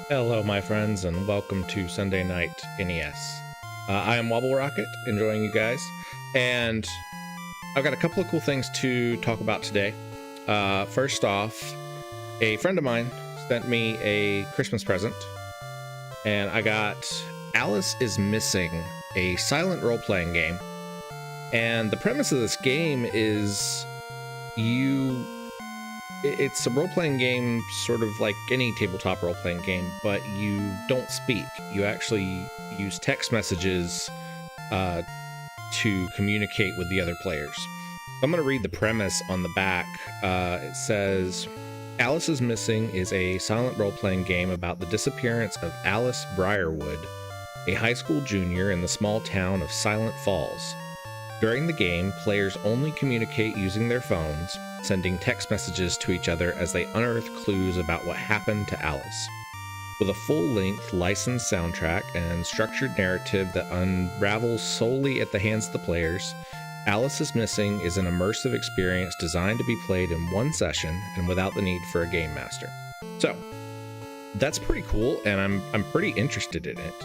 Hello, my friends, and welcome to Sunday Night NES. I am WobbleRocket, enjoying you guys, and I've got a couple of cool things to talk about today. First off, a friend of mine sent me a Christmas present, and I got Alice is Missing, a silent role-playing game. And the premise of this game is it's a role-playing game, sort of like any tabletop role-playing game, but you don't speak. You actually use text messages to communicate with the other players. I'm going to read the premise on the back. It says, Alice is Missing is a silent role-playing game about the disappearance of Alice Briarwood, a high school junior in the small town of Silent Falls. During the game, players only communicate using their phones, sending text messages to each other as they unearth clues about what happened to Alice. With a full-length licensed soundtrack and structured narrative that unravels solely at the hands of the players, Alice is Missing is an immersive experience designed to be played in one session and without the need for a game master. So, that's pretty cool, and I'm pretty interested in it.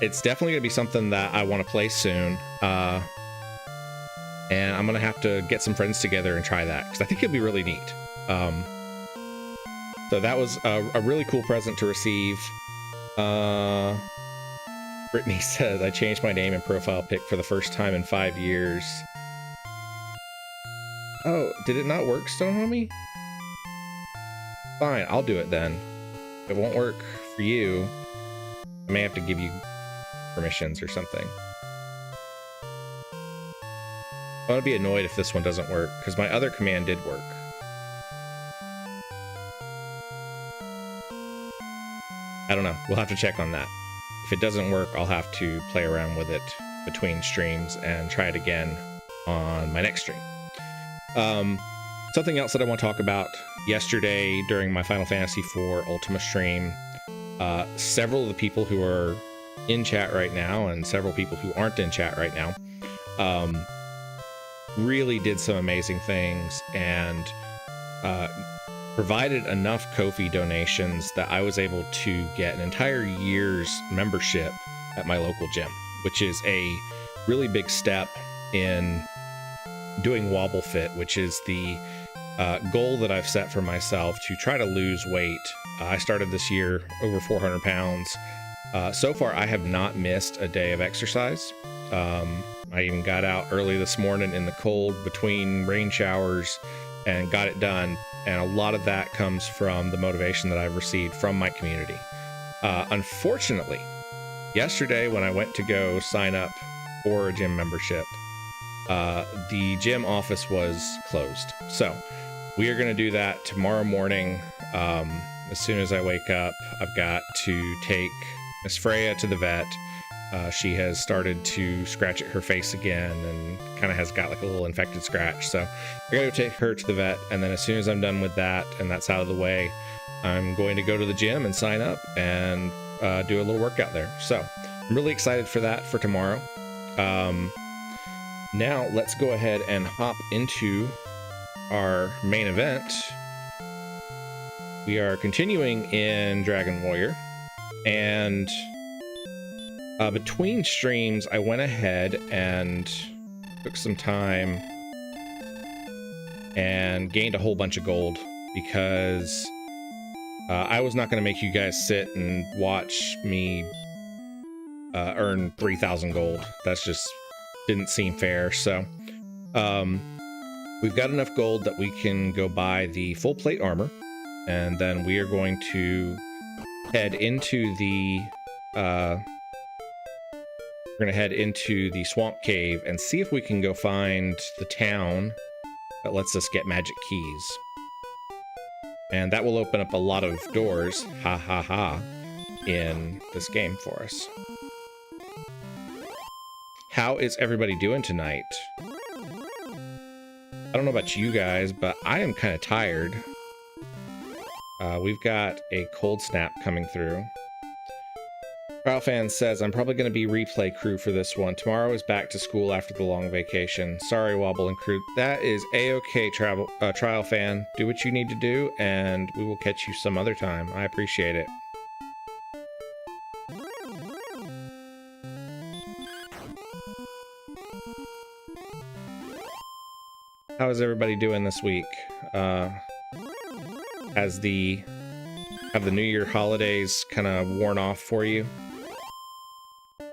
It's definitely going to be something that I want to play soon. And I'm going to have to get some friends together and try that, because I think it'll be really neat. So that was a really cool present to receive. Brittany says, I changed my name and profile pic for the first time in 5 years. Oh, did it not work, Stone Homie? Fine, I'll do it then. If it won't work for you, I may have to give you permissions or something. I'm gonna be annoyed if this one doesn't work, because my other command did work. I don't know. We'll have to check on that. If it doesn't work, I'll have to play around with it between streams and try it again on my next stream. Something else that I want to talk about. Yesterday, during my Final Fantasy IV Ultima stream, several of the people who are in chat right now and several people who aren't in chat right now really did some amazing things and provided enough Ko-fi donations that I was able to get an entire year's membership at my local gym, which is a really big step in doing Wobble Fit, which is the goal that I've set for myself to try to lose weight. I started this year over 400 pounds. So far, I have not missed a day of exercise. I even got out early this morning in the cold between rain showers and got it done. And a lot of that comes from the motivation that I've received from my community. Unfortunately, yesterday when I went to go sign up for a gym membership, the gym office was closed. So we are going to do that tomorrow morning. As soon as I wake up, I've got to take Miss Freya to the vet. She has started to scratch at her face again and kind of has got like a little infected scratch. So I gotta take her to the vet, and then as soon as I'm done with that and that's out of the way, I'm going to go to the gym and sign up and do a little workout there. So I'm really excited for that for tomorrow. Now let's go ahead and hop into our main event. We are continuing in Dragon Warrior, and between streams, I went ahead and took some time and gained a whole bunch of gold, because I was not going to make you guys sit and watch me earn 3,000 gold. That's just didn't seem fair. So we've got enough gold that we can go buy the full plate armor, and then we are going to head into the we're going to head into the swamp cave and see if we can go find the town that lets us get magic keys. And that will open up a lot of doors, ha ha ha, in this game for us. How is everybody doing tonight? I don't know about you guys, but I am kind of tired. We've got a cold snap coming through. Trial Fan says, I'm probably going to be replay crew for this one. Tomorrow is back to school after the long vacation. Sorry, Wobble and crew. That is A-okay, Trial Fan. Do what you need to do, and we will catch you some other time. I appreciate it. How is everybody doing this week? Have the New Year holidays kind of worn off for you? I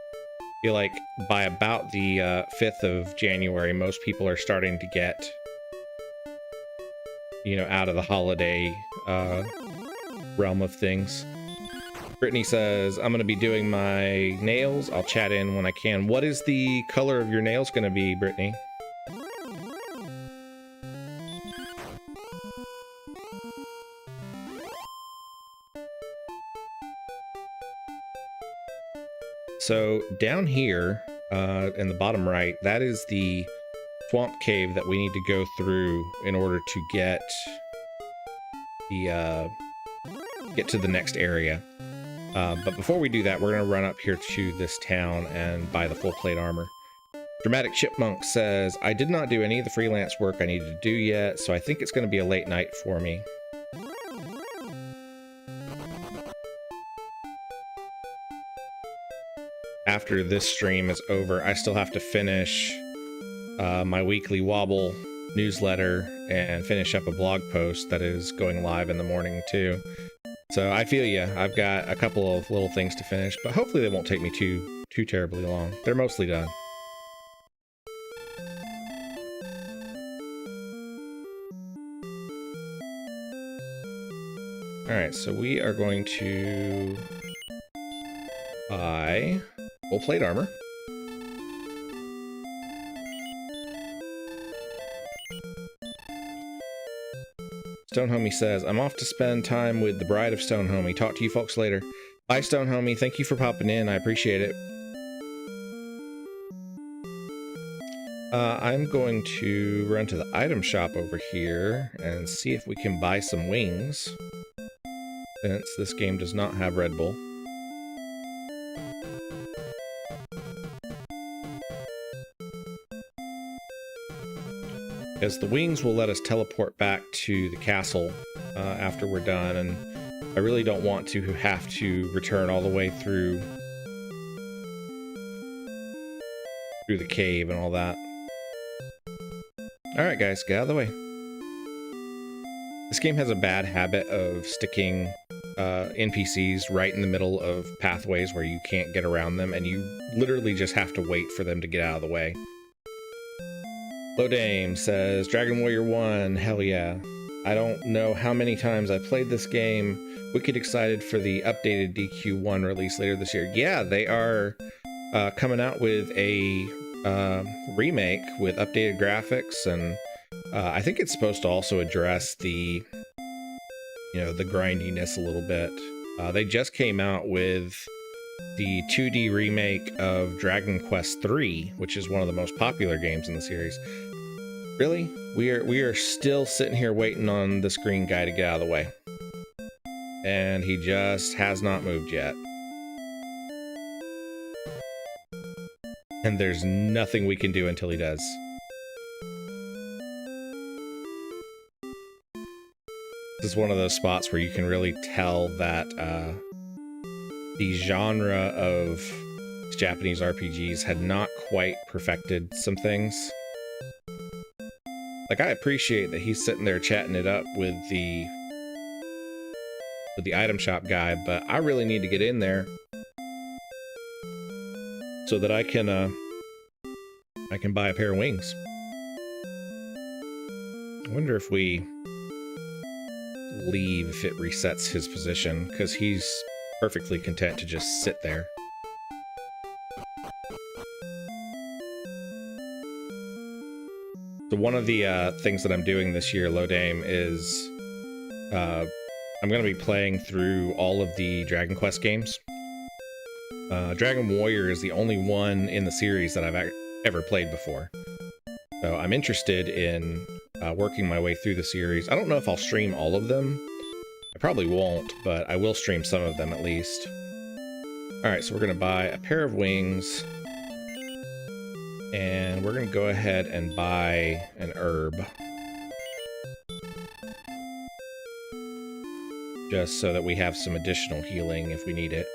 feel like by about the 5th of January, most people are starting to get, you know, out of the holiday realm of things. Brittany says, I'm going to be doing my nails. I'll chat in when I can. What is the color of your nails going to be, Brittany? So down here in the bottom right, that is the swamp cave that we need to go through in order to get to the next area. But before we do that, we're going to run up here to this town and buy the full plate armor. Dramatic Chipmunk says, I did not do any of the freelance work I needed to do yet, so I think it's going to be a late night for me. After this stream is over, I still have to finish my weekly Wobble newsletter and finish up a blog post that is going live in the morning too. So I feel ya. I've got a couple of little things to finish, but hopefully they won't take me too terribly long. They're mostly done. Alright, so we are going to buy full plate armor. Stonehomie says, I'm off to spend time with the bride of Stonehomie. Talk to you folks later. Bye, Stonehomie. Thank you for popping in. I appreciate it. I'm going to run to the item shop over here and see if we can buy some wings, since this game does not have Red Bull. As the wings will let us teleport back to the castle after we're done, and I really don't want to have to return all the way through the cave and all that. Alright guys, get out of the way. This game has a bad habit of sticking NPCs right in the middle of pathways where you can't get around them, and you literally just have to wait for them to get out of the way. Lodame says, Dragon Warrior 1, hell yeah. I don't know how many times I played this game. Wicked excited for the updated DQ1 release later this year. Yeah, they are coming out with a remake with updated graphics, and I think it's supposed to also address the, you know, the grindiness a little bit. They just came out with the 2D remake of Dragon Quest III, which is one of the most popular games in the series. Really? We are still sitting here waiting on this green guy to get out of the way. And he just has not moved yet. And there's nothing we can do until he does. This is one of those spots where you can really tell that the genre of Japanese RPGs had not quite perfected some things. Like, I appreciate that he's sitting there chatting it up with the item shop guy, but I really need to get in there so that I can buy a pair of wings. I wonder if we leave if it resets his position, because he's perfectly content to just sit there. So one of the things that I'm doing this year, Lodame, is I'm going to be playing through all of the Dragon Quest games. Dragon Warrior is the only one in the series that I've ever played before. So I'm interested in working my way through the series. I don't know if I'll stream all of them. I probably won't, but I will stream some of them at least. Alright, so we're going to buy a pair of wings. And we're going to go ahead and buy an herb. Just so that we have some additional healing if we need it.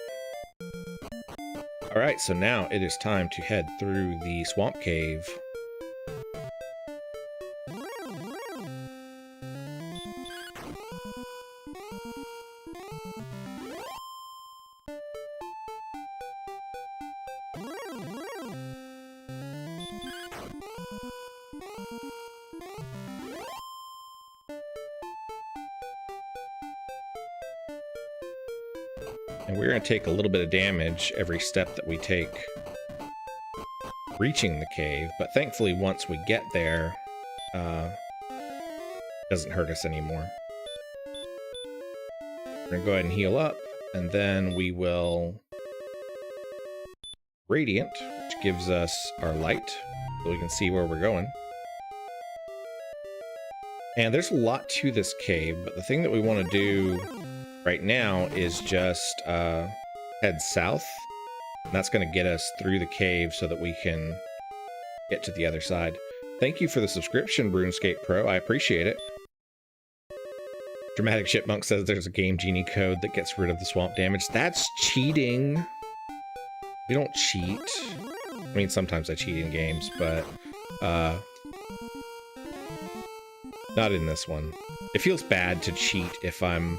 Alright, so now it is time to head through the swamp cave. And we're going to take a little bit of damage every step that we take reaching the cave, but thankfully once we get there, it doesn't hurt us anymore. We're going to go ahead and heal up, and then we will Radiant, which gives us our light, so we can see where we're going. And there's a lot to this cave, but the thing that we want to do right now is just head south. And that's going to get us through the cave so that we can get to the other side. Thank you for the subscription, RuneScape Pro. I appreciate it. Dramatic Chipmunk says there's a Game Genie code that gets rid of the swamp damage. That's cheating. We don't cheat. I mean, sometimes I cheat in games, but not in this one. It feels bad to cheat if I'm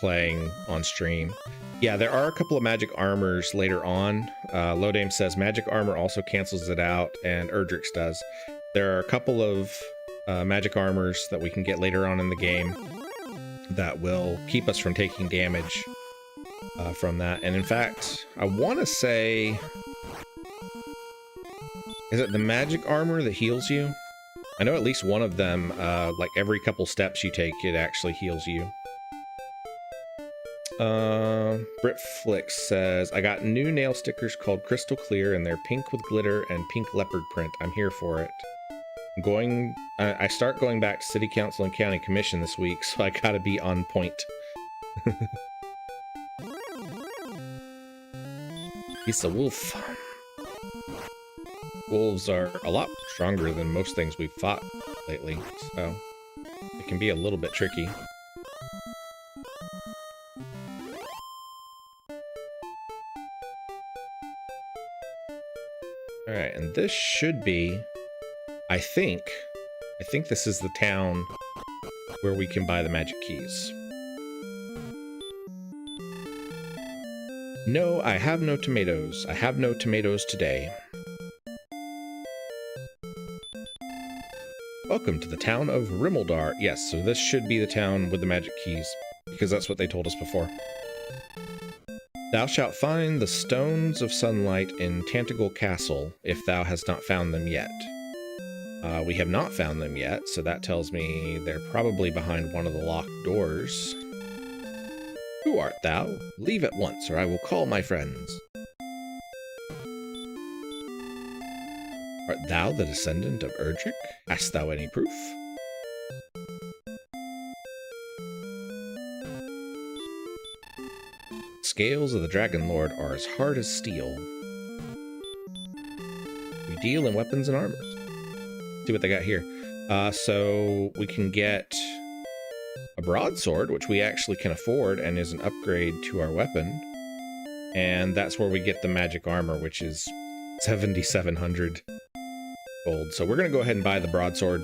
playing on stream. Yeah, there are a couple of magic armors later on. Lodame says magic armor also cancels it out, and Erdrix does. There are a couple of magic armors that we can get later on in the game that will keep us from taking damage from that. And in fact, I want to say, is it the magic armor that heals you? I know at least one of them, like every couple steps you take, it actually heals you. Britflix says, I got new nail stickers called Crystal Clear, and they're pink with glitter and pink leopard print. I'm here for it. I start going back to City Council and County Commission this week, so I gotta be on point. He's a wolf. Wolves are a lot stronger than most things we've fought lately, so it can be a little bit tricky. Alright, and this should be, I think this is the town where we can buy the magic keys. No, I have no tomatoes. I have no tomatoes today. Welcome to the town of Rimeldar. Yes, so this should be the town with the magic keys, because that's what they told us before. Thou shalt find the stones of sunlight in Tantagle Castle, if thou hast not found them yet. We have not found them yet, so that tells me they're probably behind one of the locked doors. Who art thou? Leave at once, or I will call my friends. Art thou the descendant of Erdrick? Hast thou any proof? Scales of the Dragon Lord are as hard as steel. We deal in weapons and armor. See what they got here. So we can get a broadsword, which we actually can afford and is an upgrade to our weapon. And that's where we get the magic armor, which is 7,700 gold. So we're going to go ahead and buy the broadsword.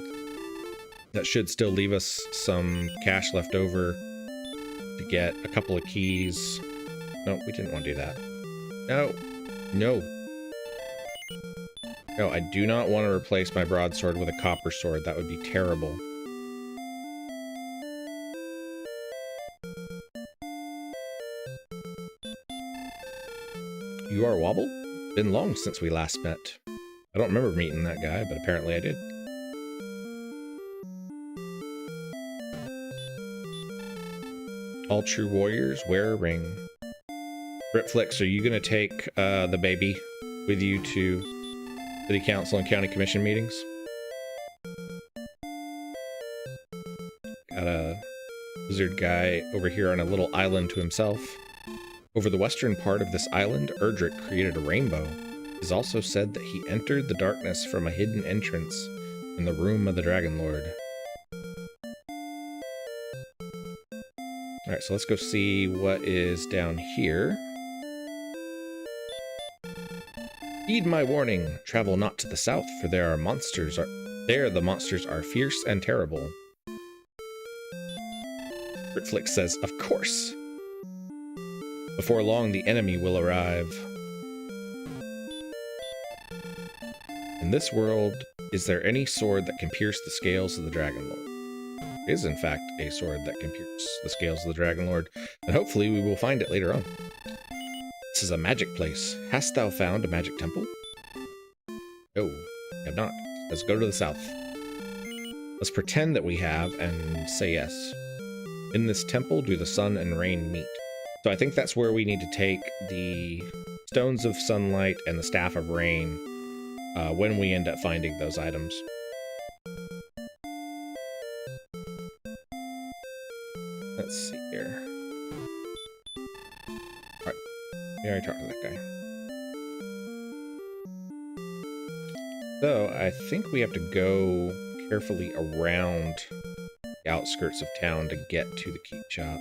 That should still leave us some cash left over to get a couple of keys. No, we didn't want to do that. No. No. No, I do not want to replace my broadsword with a copper sword. That would be terrible. You are Wobble? Been long since we last met. I don't remember meeting that guy, but apparently I did. All true warriors wear a ring. Britflix, are you going to take the baby with you to City Council and County Commission meetings? Gotta Lizard guy over here on a little island to himself. Over the western part of this island, Erdrick created a rainbow. It is also said that he entered the darkness from a hidden entrance in the room of the Dragon Lord. Alright, so let's go see what is down here. Heed my warning. Travel not to the south, for there the monsters are fierce and terrible. Fritflix says, of course. Before long, the enemy will arrive. In this world, is there any sword that can pierce the scales of the Dragon Lord? There is, in fact, a sword that can pierce the scales of the Dragon Lord, and hopefully we will find it later on. This is a magic place. Hast thou found a magic temple? No, I have not. Let's go to the south. Let's pretend that we have and say yes. In this temple do the sun and rain meet. So I think that's where we need to take the stones of sunlight and the staff of rain when we end up finding those items. Let's see here. Alright, we already talked to that guy. So I think we have to go carefully around the outskirts of town to get to the keep shop.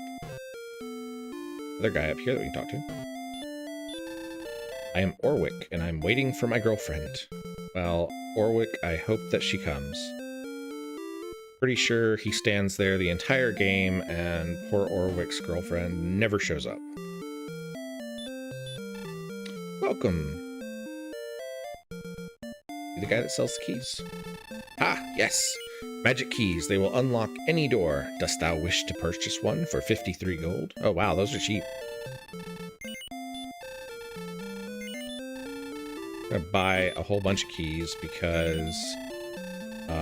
Other guy up here that we can talk to. I am Orwick, and I'm waiting for my girlfriend. Well, Orwick, I hope that she comes. Pretty sure he stands there the entire game, and poor Orwick's girlfriend never shows up. Welcome. You're the guy that sells the keys. Ah, yes. Magic keys. They will unlock any door. Dost thou wish to purchase one for 53 gold? Oh, wow, those are cheap. I'm gonna buy a whole bunch of keys because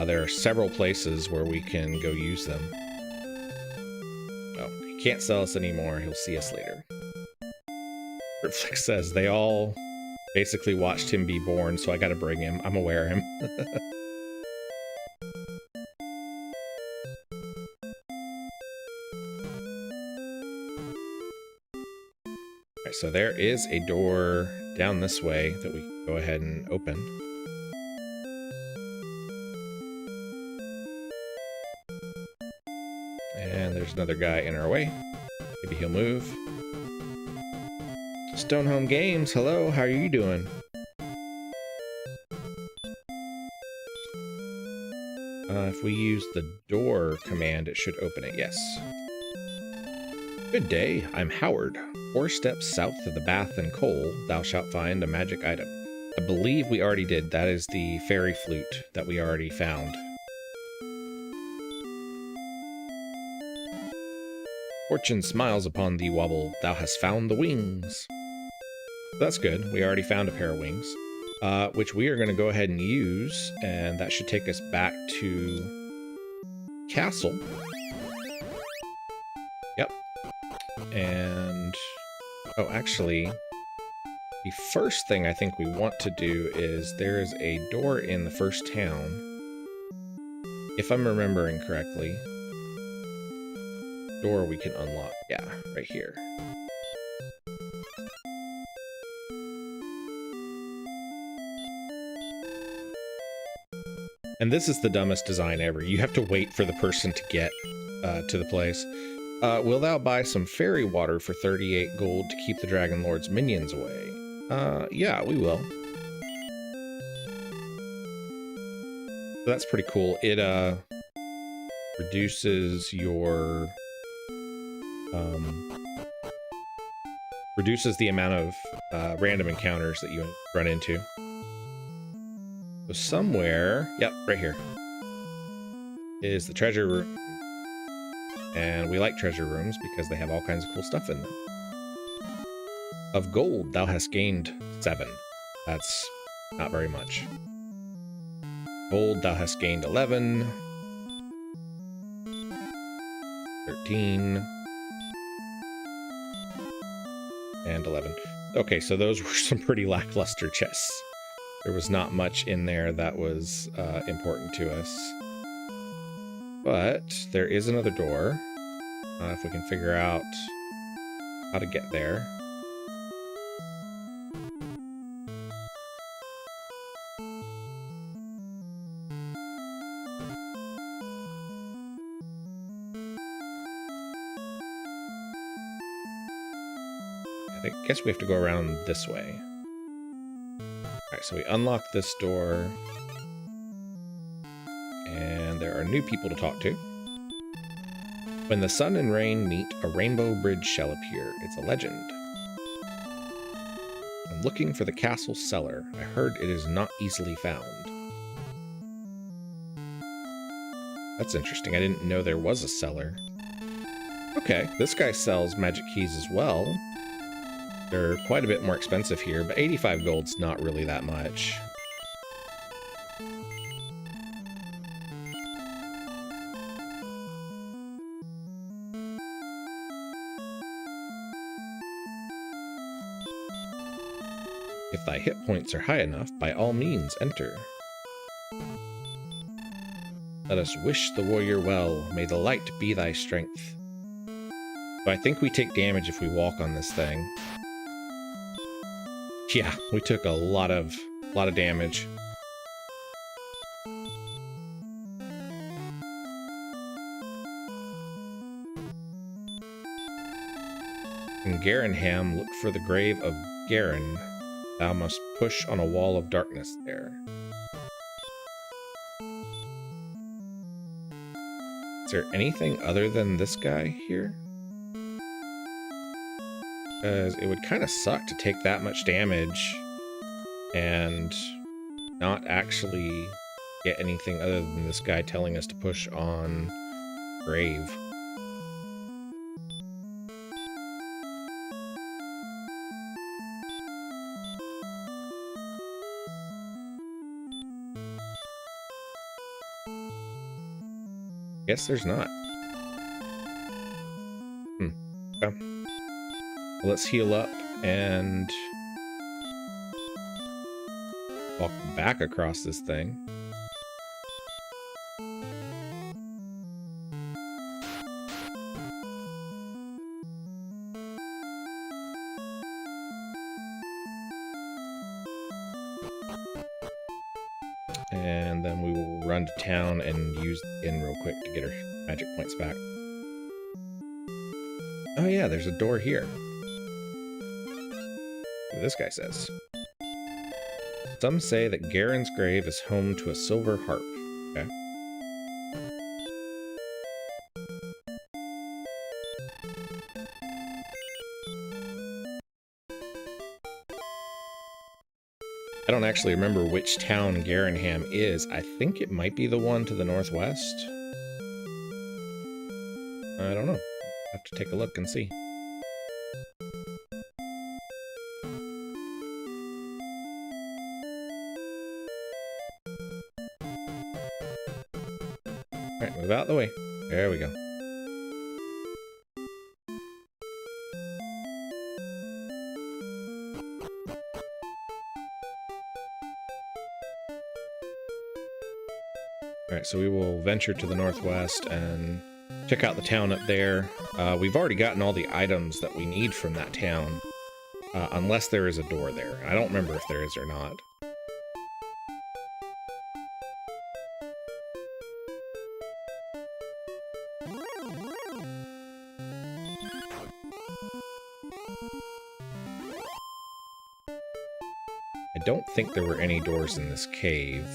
there are several places where we can go use them. Oh, he can't sell us anymore. He'll see us later. Fritflix says they all basically watched him be born, so I gotta bring him. I'm aware of him. Alright, so there is a door down this way that we can go ahead and open. And there's another guy in our way. Maybe he'll move. Stonehome Games, hello, how are you doing? If we use the door command, it should open it, yes. Good day, I'm Howard. 4 steps south of the bath and coal, thou shalt find a magic item. I believe we already did. That is the fairy flute that we already found. Fortune smiles upon thee, Wobble. Thou hast found the wings. That's good. We already found a pair of wings, which we are going to go ahead and use, and that should take us back to Castle. Yep. And, oh, actually, the first thing I think we want to do is there is a door in the first town, if I'm remembering correctly. Door we can unlock. Yeah, right here. And this is the dumbest design ever. You have to wait for the person to get to the place. Will thou buy some fairy water for 38 gold to keep the Dragon Lord's minions away? Yeah, we will. So that's pretty cool. It reduces your reduces the amount of random encounters that you run into. So somewhere, yep, right here, is the treasure room. And we like treasure rooms because they have all kinds of cool stuff in them. Of gold, thou hast gained 7. That's not very much. Gold, thou hast gained 11. 13. And 11. Okay, so those were some pretty lackluster chests. There was not much in there that was important to us. But there is another door. If we can figure out how to get there. I guess we have to go around this way. Alright, so we unlock this door. And there are new people to talk to. When the sun and rain meet, a rainbow bridge shall appear. It's a legend. I'm looking for the castle cellar. I heard it is not easily found. That's interesting. I didn't know there was a cellar. Okay, this guy sells magic keys as well. They're quite a bit more expensive here, but 85 gold's not really that much. If thy hit points are high enough, by all means enter. Let us wish the warrior well. May the light be thy strength. So I think we take damage if we walk on this thing. Yeah, we took a lot of damage. In Garenham, look for the grave of Garen. Thou must push on a wall of darkness there. Is there anything other than this guy here? Because it would kind of suck to take that much damage and not actually get anything other than this guy telling us to push on grave. Guess there's not. Okay. Well, let's heal up and walk back across this thing. And then we will run to town and use the inn real quick to get our magic points back. Oh yeah, there's a door here. What this guy says. Some say that Garen's grave is home to a silver harp. Okay. I don't actually remember which town Garenham is. I think it might be the one to the northwest. I don't know. I'll have to take a look and see. Alright, move out of the way. There we go. Alright, so we will venture to the northwest and check out the town up there. We've already gotten all the items that we need from that town, unless there is a door there. I don't remember if there is or not. I don't think there were any doors in this cave.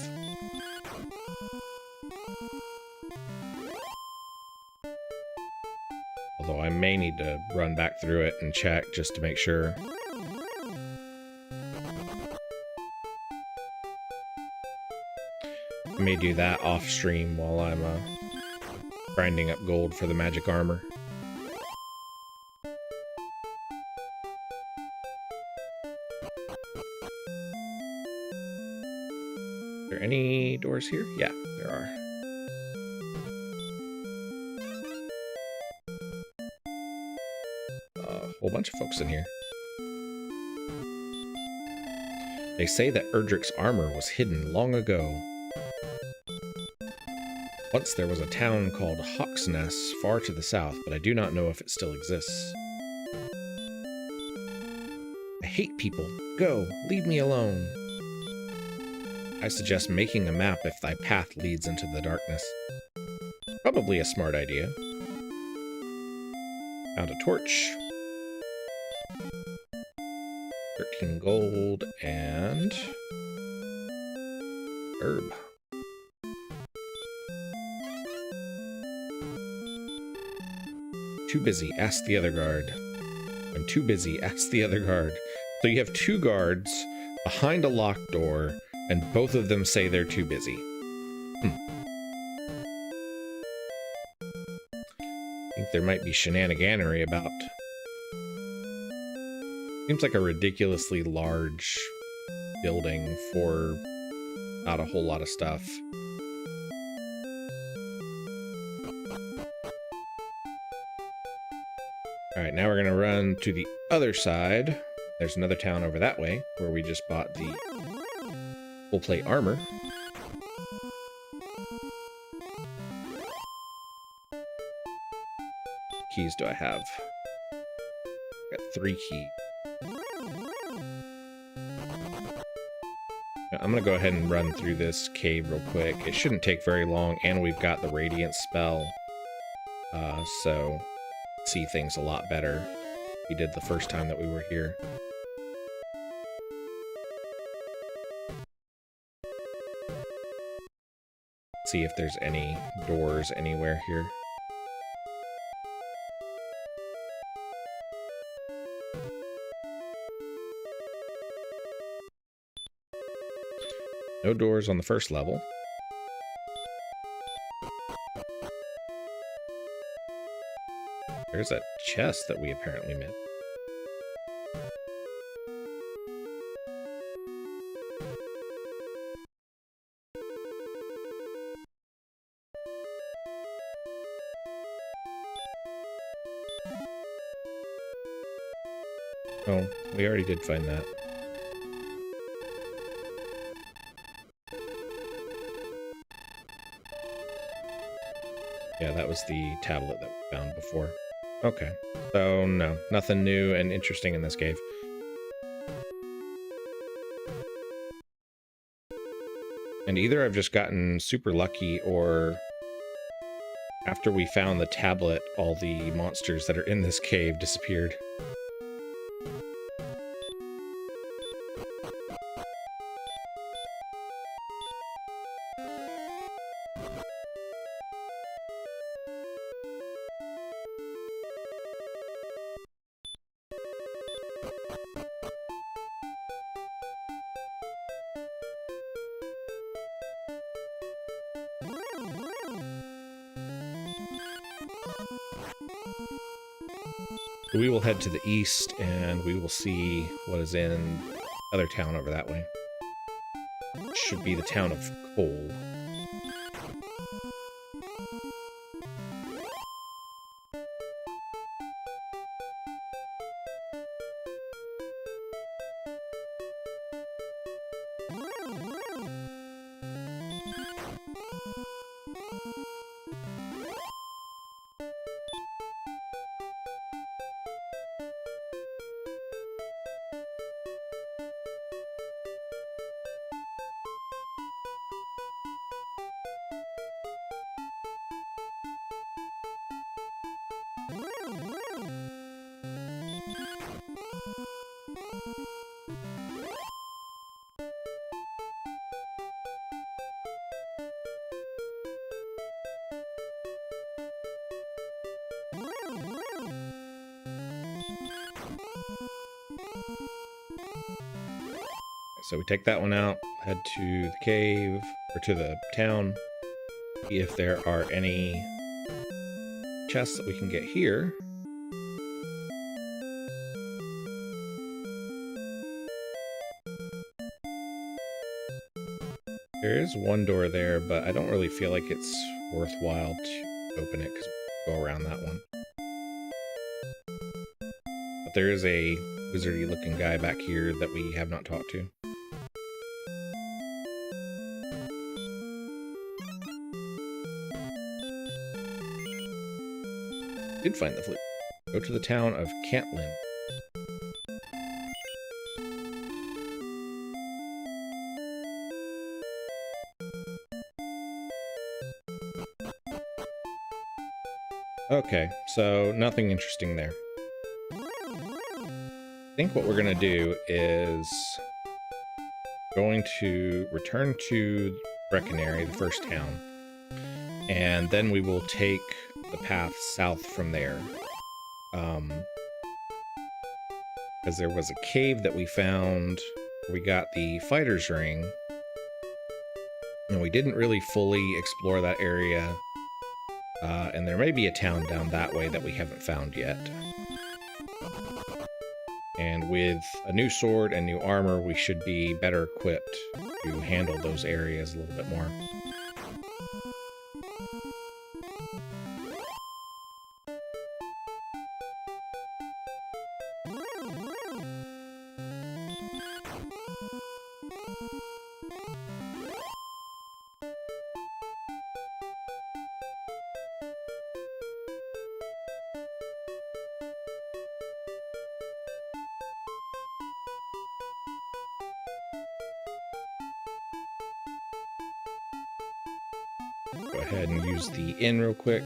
Although I may need to run back through it and check just to make sure. I may do that off stream while I'm grinding up gold for the magic armor. Are there any doors here? Yeah, there are. Whole bunch of folks in here. They say that Erdrick's armor was hidden long ago. Once there was a town called Hawksness far to the south, but I do not know if it still exists. I hate people. Go, leave me alone. I suggest making a map if thy path leads into the darkness. Probably a smart idea. Found a torch. 13 gold and herb. Too busy, ask the other guard. I'm too busy, ask the other guard. So you have 2 guards behind a locked door, and both of them say they're too busy. I think there might be shenaniganery about. Seems like a ridiculously large building for not a whole lot of stuff. Alright, now we're going to run to the other side. There's another town over that way, where we just bought the full plate armor. Keys do I have? Got 3 keys. I'm going to go ahead and run through this cave real quick. It shouldn't take very long, and we've got the Radiant spell. So see things a lot better we did the first time that we were here. See if there's any doors anywhere here. No doors on the first level. There's a chest that we apparently missed. Oh, we already did find that. Yeah, that was the tablet that we found before. Okay, so no, nothing new and interesting in this cave. And either I've just gotten super lucky, or after we found the tablet, all the monsters that are in this cave disappeared. We will head to the east, and we will see what is in the other town over that way. It should be the town of Coal. So we take that one out, head to the cave, or to the town, see if there are any chests that we can get here. There is one door there, but I don't really feel like it's worthwhile to open it because we go around that one. But there is a wizardy looking guy back here that we have not talked to. Did find the flute. Go to the town of Cantlin. Okay, so nothing interesting there. I think what we're going to do is going to return to Brecconary, the first town, and then we will take the path south from there. Because there was a cave that we found, we got the fighter's ring, and we didn't really fully explore that area, and there may be a town down that way that we haven't found yet. And with a new sword and new armor, we should be better equipped to handle those areas a little bit more. Go ahead and use the inn real quick.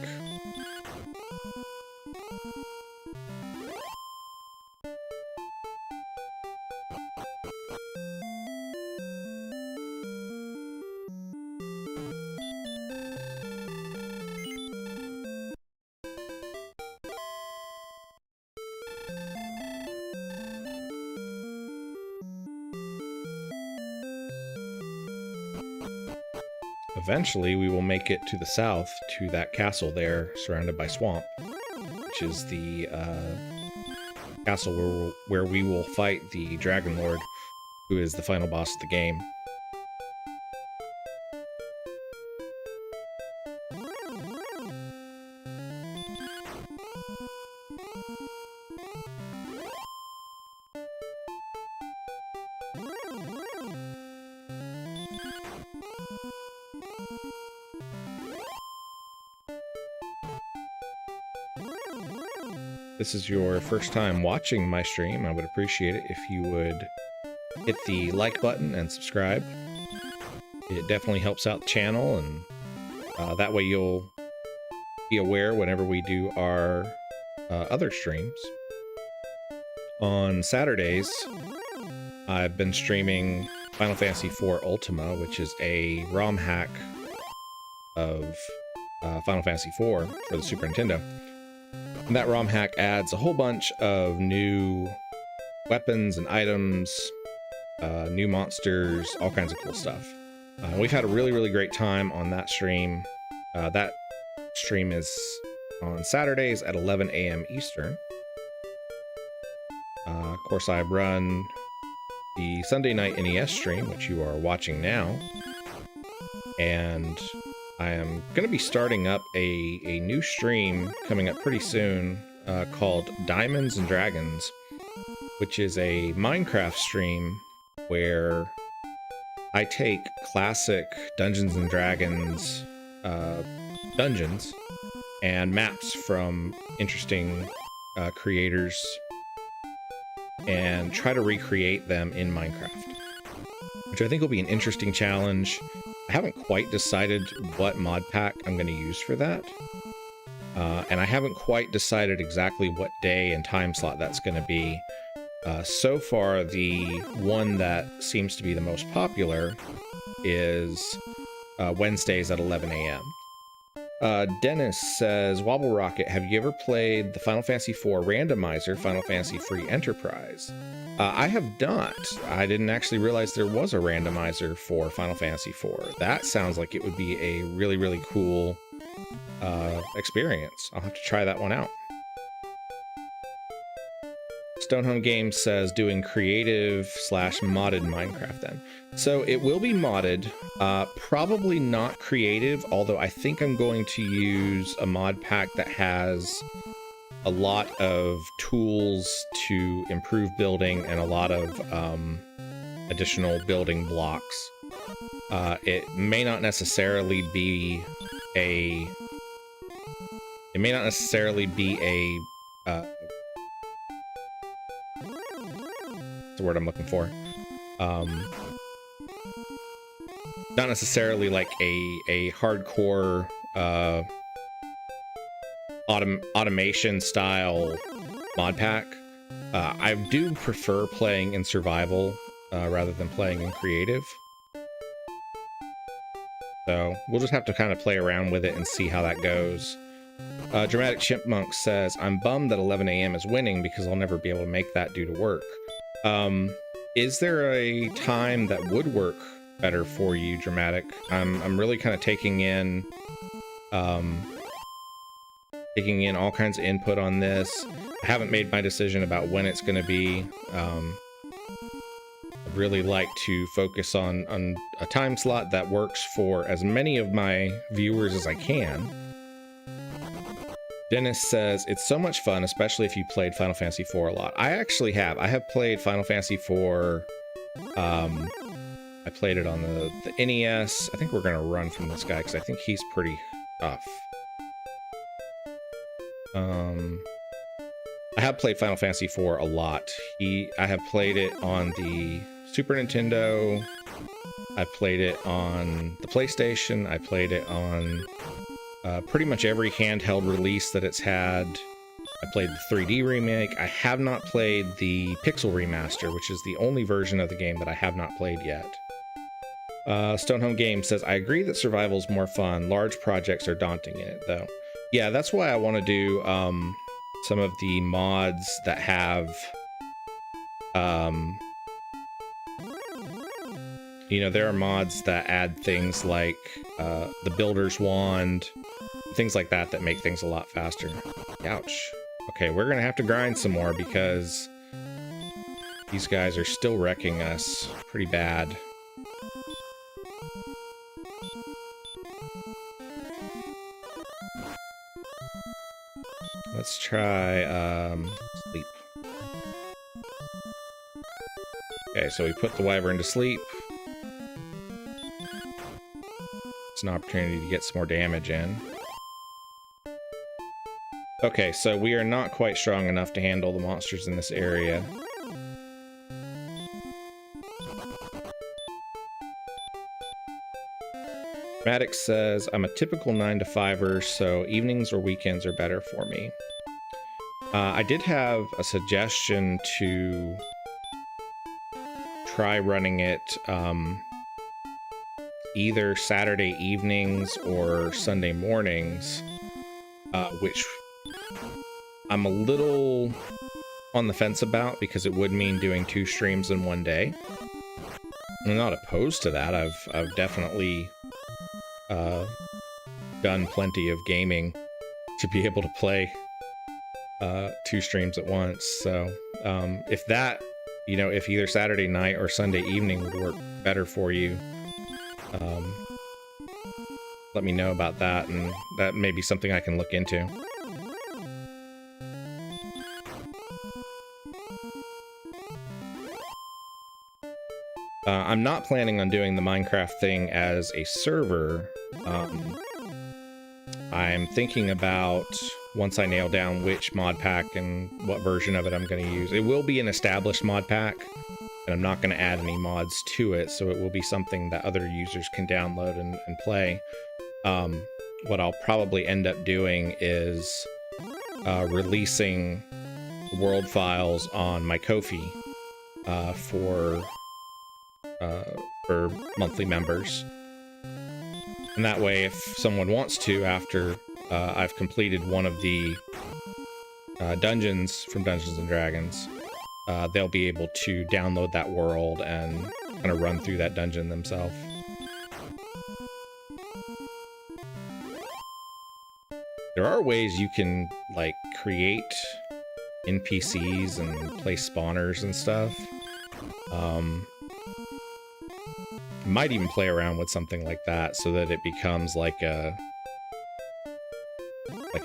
Eventually, we will make it to the south, to that castle there, surrounded by swamp, which is the castle where we will fight the Dragon Lord, who is the final boss of the game. This is your first time watching my stream, I would appreciate it if you would hit the like button and subscribe. It definitely helps out the channel, and that way you'll be aware whenever we do our other streams. On Saturdays, I've been streaming Final Fantasy IV Ultima, which is a ROM hack of Final Fantasy IV for the Super Nintendo. And that ROM hack adds a whole bunch of new weapons and items, new monsters, all kinds of cool stuff. We've had a really great time on that stream. That stream is on Saturdays at 11 a.m. Eastern. Of course, I run the Sunday Night NES stream, which you are watching now. And I am going to be starting up a new stream coming up pretty soon called Diamonds and Dragons, which is a Minecraft stream where I take classic Dungeons and Dragons dungeons and maps from interesting creators and try to recreate them in Minecraft, which I think will be an interesting challenge. I haven't quite decided what mod pack I'm going to use for that. And I haven't quite decided exactly what day and time slot that's going to be. So far, the one that seems to be the most popular is Wednesdays at 11 a.m. Dennis says, WobbleRocket, have you ever played the Final Fantasy IV randomizer, Final Fantasy Free Enterprise? I have not. I didn't actually realize there was a randomizer for Final Fantasy IV. That sounds like it would be a really cool experience. I'll have to try that one out. Stonehome Games says doing creative / modded Minecraft then. So it will be modded, probably not creative, although I think I'm going to use a mod pack that has a lot of tools to improve building and a lot of additional building blocks. It may not necessarily be a It may not necessarily be a the word I'm looking for. Not necessarily like a hardcore automation style mod pack. I do prefer playing in survival rather than playing in creative. So we'll just have to kind of play around with it and see how that goes. Dramatic Chipmunk says, I'm bummed that 11 a.m. is winning because I'll never be able to make that due to work. Is there a time that would work better for you, Dramatic? I'm really kind of taking in all kinds of input on this. I haven't made my decision about when it's going to be. I'd really like to focus on a time slot that works for as many of my viewers as I can. Dennis says, it's so much fun, especially if you played Final Fantasy IV a lot. I actually have. I have played Final Fantasy IV. I played it on the NES. I think we're going to run from this guy because I think he's pretty tough. I have played Final Fantasy IV a lot. I have played it on the Super Nintendo. I played it on the PlayStation. I played it on pretty much every handheld release that it's had. I played the 3D remake. I have not played the Pixel remaster, which is the only version of the game that I have not played yet. Stonehome Games says, I agree that survival's more fun. Large projects are daunting in it, though. Yeah, that's why I want to do some of the mods that have, you know, there are mods that add things like the Builder's Wand, things like that that make things a lot faster. Ouch. Okay, we're gonna have to grind some more because these guys are still wrecking us pretty bad. Let's try sleep. Okay, so we put the wyvern to sleep. It's an opportunity to get some more damage in. Okay, so we are not quite strong enough to handle the monsters in this area. Maddox says, I'm a typical 9 to 5er, so evenings or weekends are better for me. I did have a suggestion to try running it either Saturday evenings or Sunday mornings, which I'm a little on the fence about because it would mean doing 2 streams in one day. I'm not opposed to that. I've definitely done plenty of gaming to be able to play 2 streams at once. So if that, you know, if either Saturday night or Sunday evening would work better for you, let me know about that, and that may be something I can look into. I'm not planning on doing the Minecraft thing as a server. I'm thinking about, once I nail down which mod pack and what version of it I'm going to use. It will be an established mod pack, and I'm not going to add any mods to it, so it will be something that other users can download and play. What I'll probably end up doing is releasing world files on my Ko-fi for monthly members. And that way, if someone wants to, after I've completed one of the dungeons from Dungeons & Dragons, they'll be able to download that world and kind of run through that dungeon themselves. There are ways you can, like, create NPCs and place spawners and stuff. Might even play around with something like that so that it becomes like an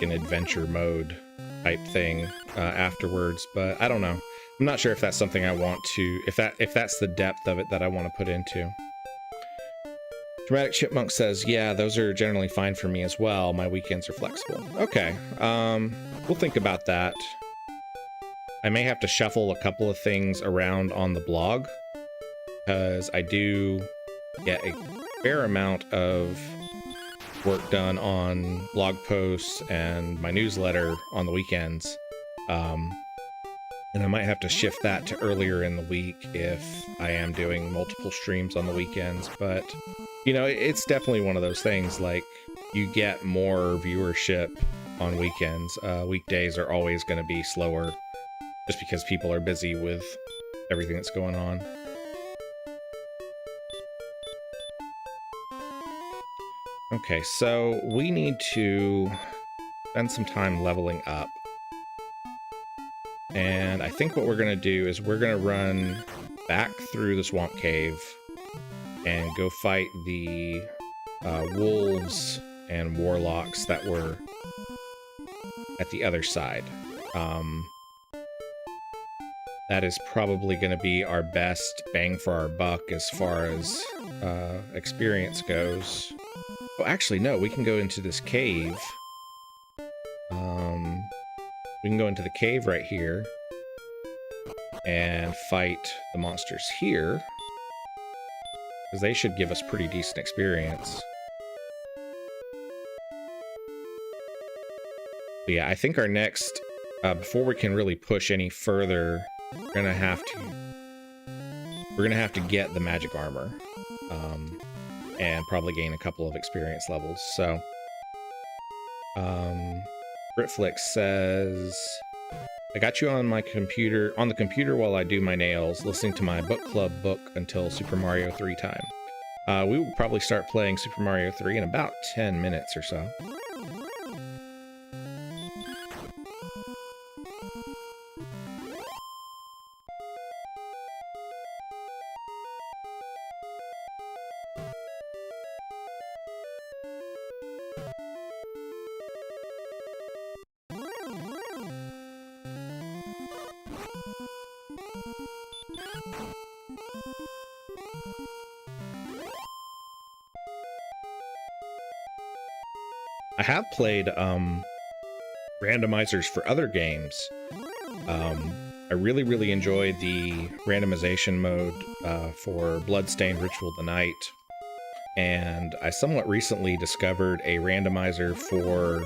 adventure mode type thing afterwards, but I don't know. I'm not sure if that's something I want to, if that's the depth of it that I want to put into. Dramatic Chipmunk says, yeah, those are generally fine for me as well. My weekends are flexible. Okay, we'll think about that. I may have to shuffle a couple of things around on the blog, because I do get a fair amount of work done on blog posts and my newsletter on the weekends. And I might have to shift that to earlier in the week if I am doing multiple streams on the weekends. But, you know, it's definitely one of those things, like, you get more viewership on weekends. Weekdays are always going to be slower just because people are busy with everything that's going on. Okay, so we need to spend some time leveling up. And I think what we're going to do is we're going to run back through the swamp cave and go fight the wolves and warlocks that were at the other side. That is probably going to be our best bang for our buck as far as experience goes. Oh, actually, no, we can go into this cave. We can go into the cave right here and fight the monsters here, because they should give us pretty decent experience. But yeah, I think our next, before we can really push any further, we're gonna have to get the magic armor, and probably gain a couple of experience levels. So, Britflix says, I got you on the computer while I do my nails, listening to my book club book until Super Mario 3 time. We will probably start playing Super Mario 3 in about 10 minutes or so. I have played randomizers for other games. I really enjoyed the randomization mode for Bloodstained Ritual of the Night, and I somewhat recently discovered a randomizer for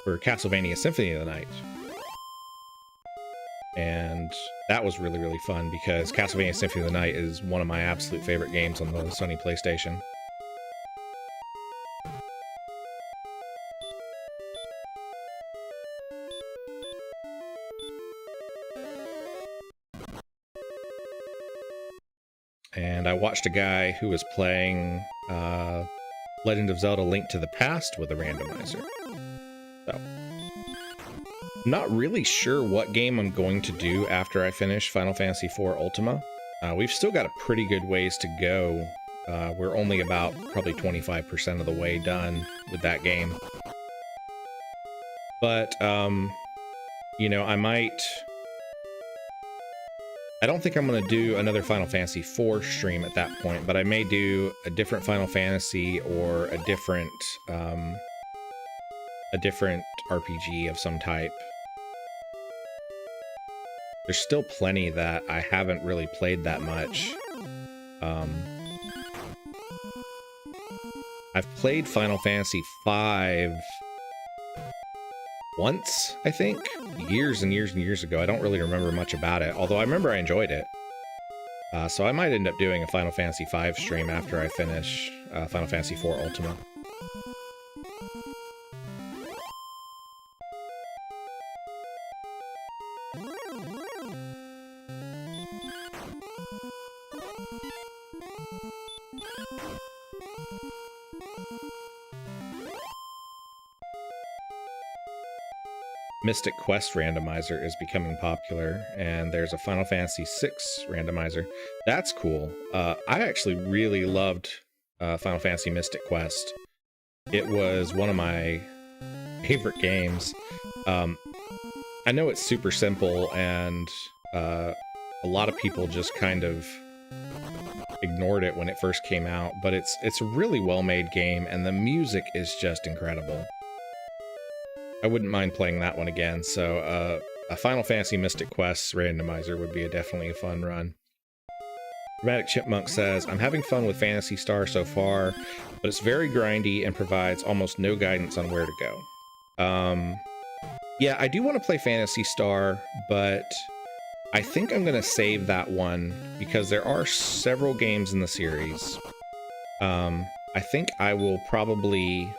Castlevania Symphony of the Night. And that was really fun, because Castlevania Symphony of the Night is one of my absolute favorite games on the Sony PlayStation. And I watched a guy who was playing Legend of Zelda: Link to the Past with a randomizer. So, I'm not really sure what game I'm going to do after I finish Final Fantasy IV Ultima. We've still got a pretty good ways to go. We're only about probably 25% of the way done with that game. But, you know, I don't think I'm going to do another Final Fantasy IV stream at that point, but I may do a different Final Fantasy or a different RPG of some type. There's still plenty that I haven't really played that much. I've played Final Fantasy V once, I think, years and years ago. I don't really remember much about it, although I remember I enjoyed it. So I might end up doing a Final Fantasy V stream after I finish Final Fantasy IV Ultima. Mystic Quest randomizer is becoming popular, and there's a Final Fantasy VI randomizer. That's cool. I actually really loved Final Fantasy Mystic Quest. It was one of my favorite games. I know it's super simple, and a lot of people just kind of ignored it when it first came out, but it's a really well-made game, and the music is just incredible. I wouldn't mind playing that one again, so a Final Fantasy Mystic Quest randomizer would be definitely a fun run. Dramatic Chipmunk says, I'm having fun with Phantasy Star so far, but it's very grindy and provides almost no guidance on where to go. Yeah, I do want to play Phantasy Star, but I think I'm going to save that one because there are several games in the series. I think I will probably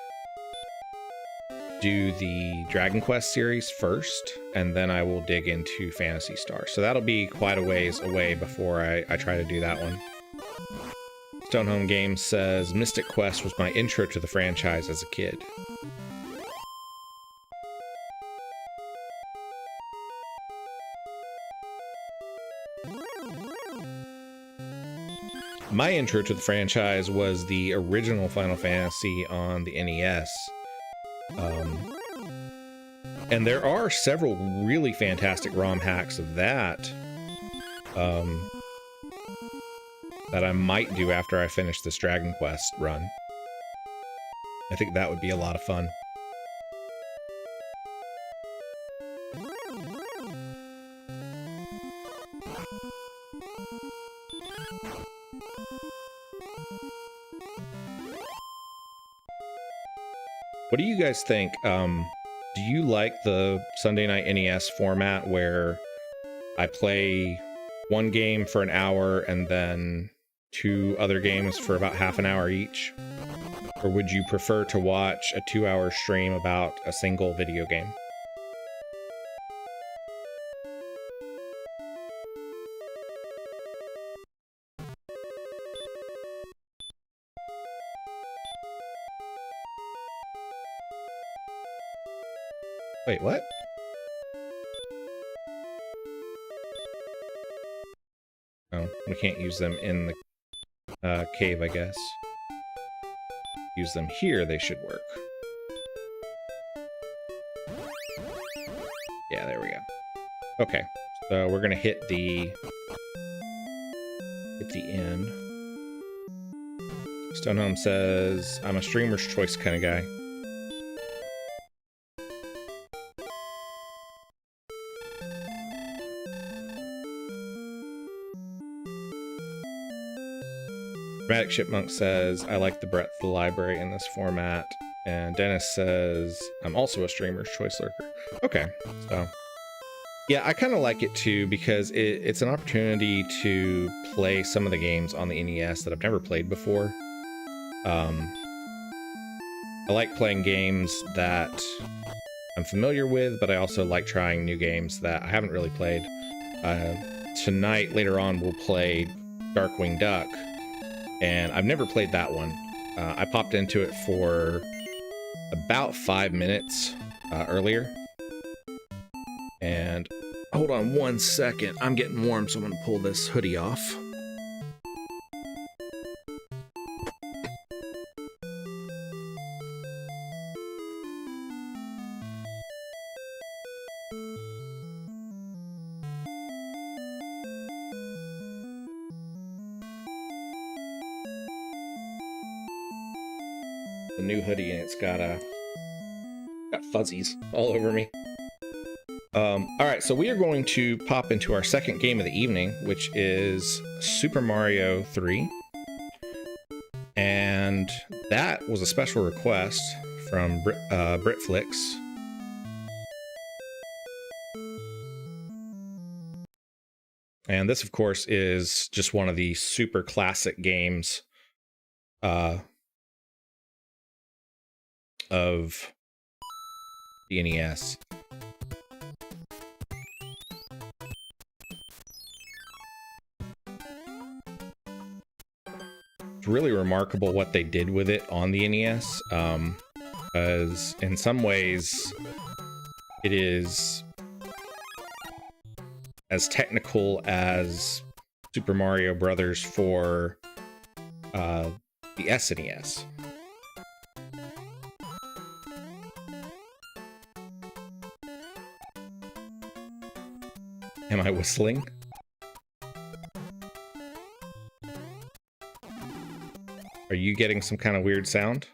do the Dragon Quest series first, and then I will dig into Phantasy Star. So that'll be quite a ways away before I try to do that one. Stonehome Games says, Mystic Quest was my intro to the franchise as a kid. My intro to the franchise was the original Final Fantasy on the NES. And there are several really fantastic ROM hacks of that that I might do after I finish this Dragon Quest run. I think that would be a lot of fun. What do you guys think? Do you like the Sunday Night NES format where I play one game for an hour and then 2 other games for about half an hour each? Or would you prefer to watch a 2-hour stream about a single video game? Wait, what? Oh, we can't use them in the cave, I guess. Use them here, they should work. Yeah, there we go. Okay, so we're gonna hit the end. Stonehome says, I'm a streamer's choice kind of guy. Dramatic Chipmunk says, I like the breadth of the library in this format. And Dennis says, I'm also a streamer's choice lurker. Okay, so yeah, I kind of like it too because it's an opportunity to play some of the games on the NES that I've never played before. I like playing games that I'm familiar with, but I also like trying new games that I haven't really played. Tonight, later on, we'll play Darkwing Duck. And I've never played that one. I popped into it for about 5 minutes earlier. And hold on 1 second. I'm getting warm, so I'm gonna pull this hoodie off. The new hoodie, and it's got fuzzies all over me. All right, so we are going to pop into our second game of the evening, which is Super Mario 3. And that was a special request from Britflix. And this, of course, is just one of the super classic games of the NES. It's really remarkable what they did with it on the NES, because in some ways it is as technical as Super Mario Brothers for the SNES. Am I whistling? Are you getting some kind of weird sound?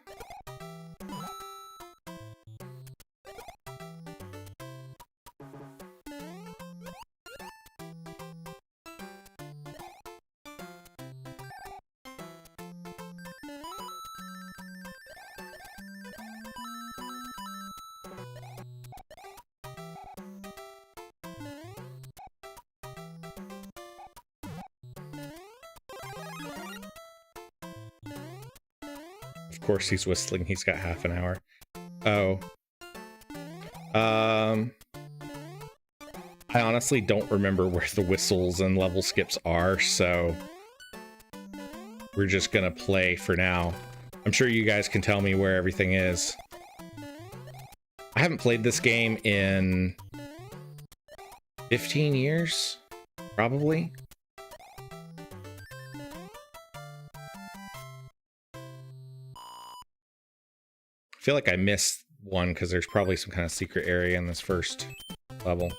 Of course he's whistling, he's got half an hour. Oh. I honestly don't remember where the whistles and level skips are, so we're just gonna play for now. I'm sure you guys can tell me where everything is. I haven't played this game in 15 years, probably. I feel like I missed one because there's probably some kind of secret area in this first level.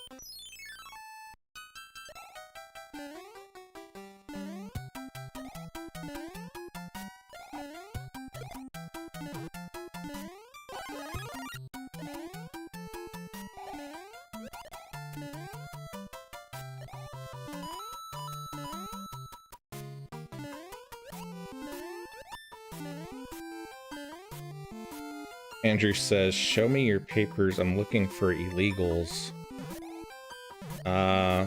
Andrew says, show me your papers. I'm looking for illegals. I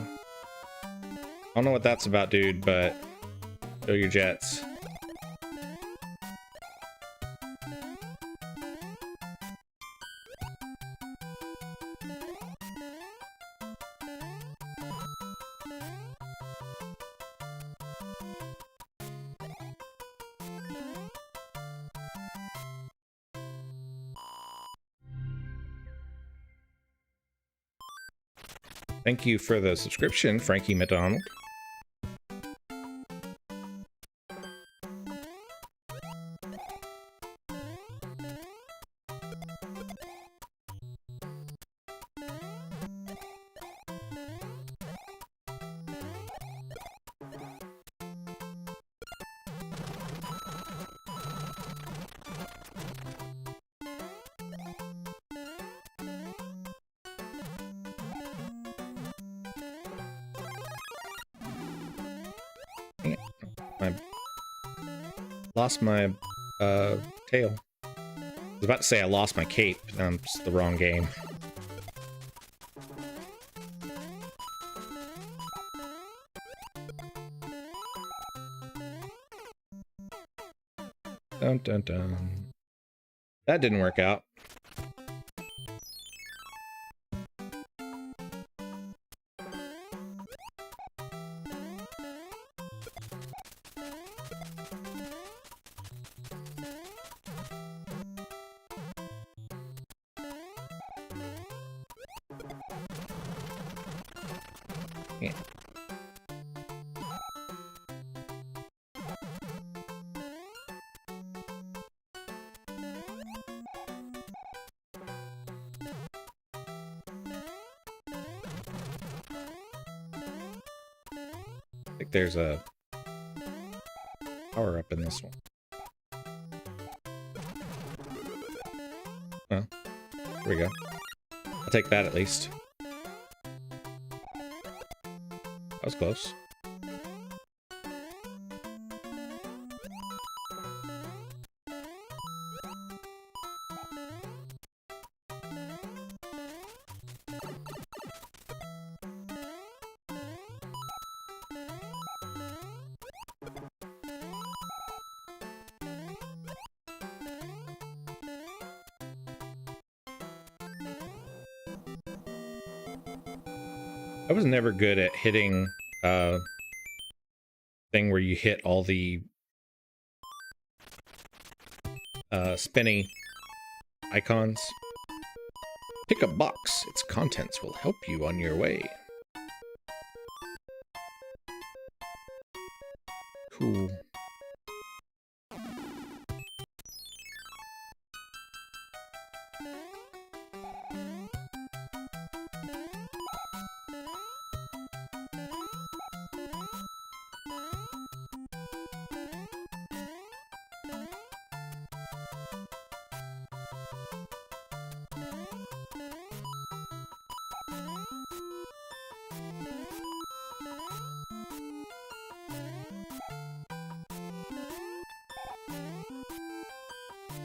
don't know what that's about, dude, but show your jets. Thank you for the subscription, Frankie McDonald. I lost my tail. I was about to say I lost my cape. It's the wrong game. Dun dun dun. That didn't work out. Yeah. I think there's a power up in this one. Well, here we go. I'll take that at least. That was close. I was never good at hitting thing where you hit all the spinny icons. Pick a box. Its contents will help you on your way. Cool.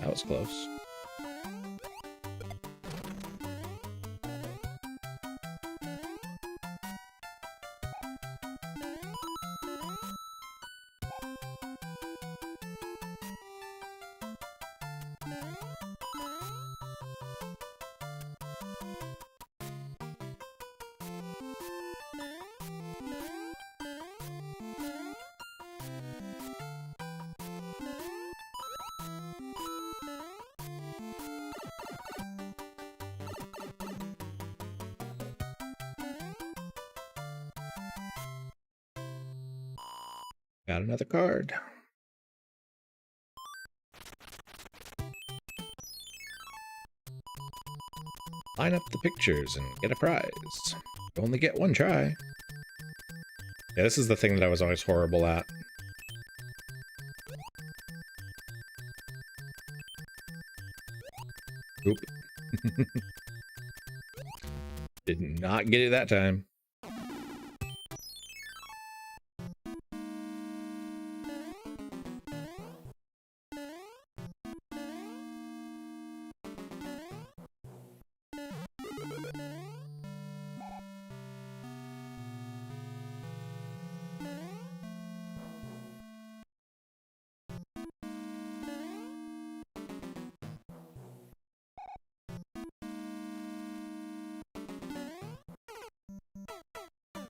That was close. Got another card. Line up the pictures and get a prize. You only get one try. Yeah, this is the thing that I was always horrible at. Oop. Did not get it that time.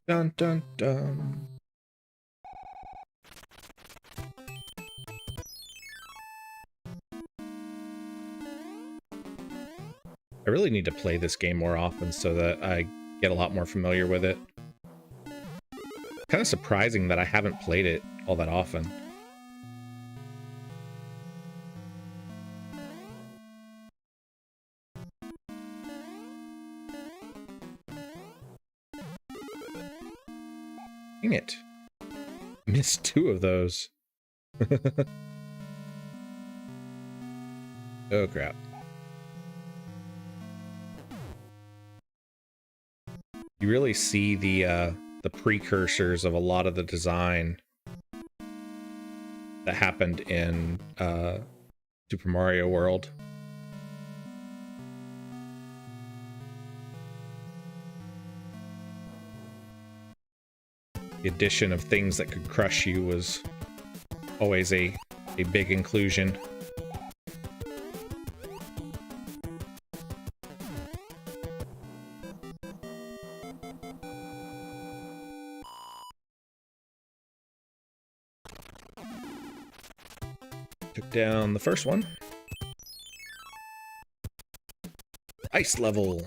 Dun dun dun. I really need to play this game more often so that I get a lot more familiar with it. Kind of surprising that I haven't played it all that often. Dang it. Missed 2 of those. Oh crap. You really see the precursors of a lot of the design that happened in Super Mario World. The addition of things that could crush you was always a big inclusion. Took down the first one. Ice level.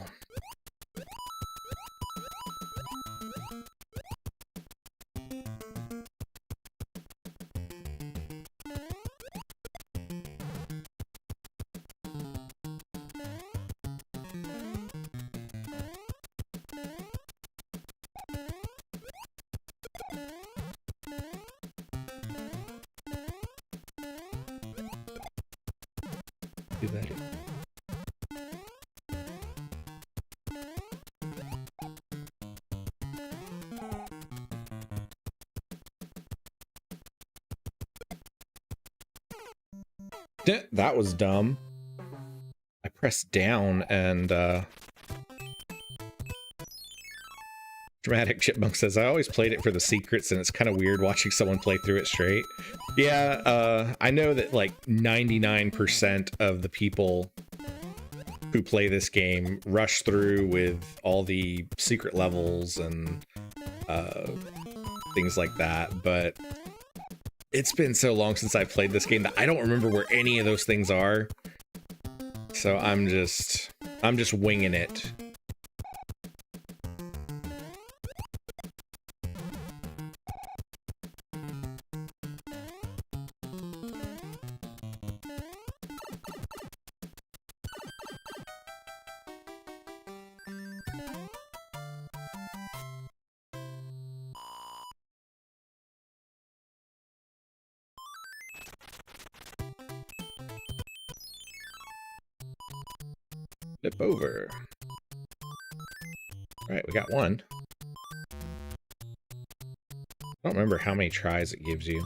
Do that. That was dumb. I pressed down and Dramatic Chipmunk says, I always played it for the secrets and it's kind of weird watching someone play through it straight. Yeah, I know that like 99% of the people who play this game rush through with all the secret levels and things like that, but it's been so long since I played this game that I don't remember where any of those things are. So I'm just winging it. Flip over. All right, we got one. I don't remember how many tries it gives you.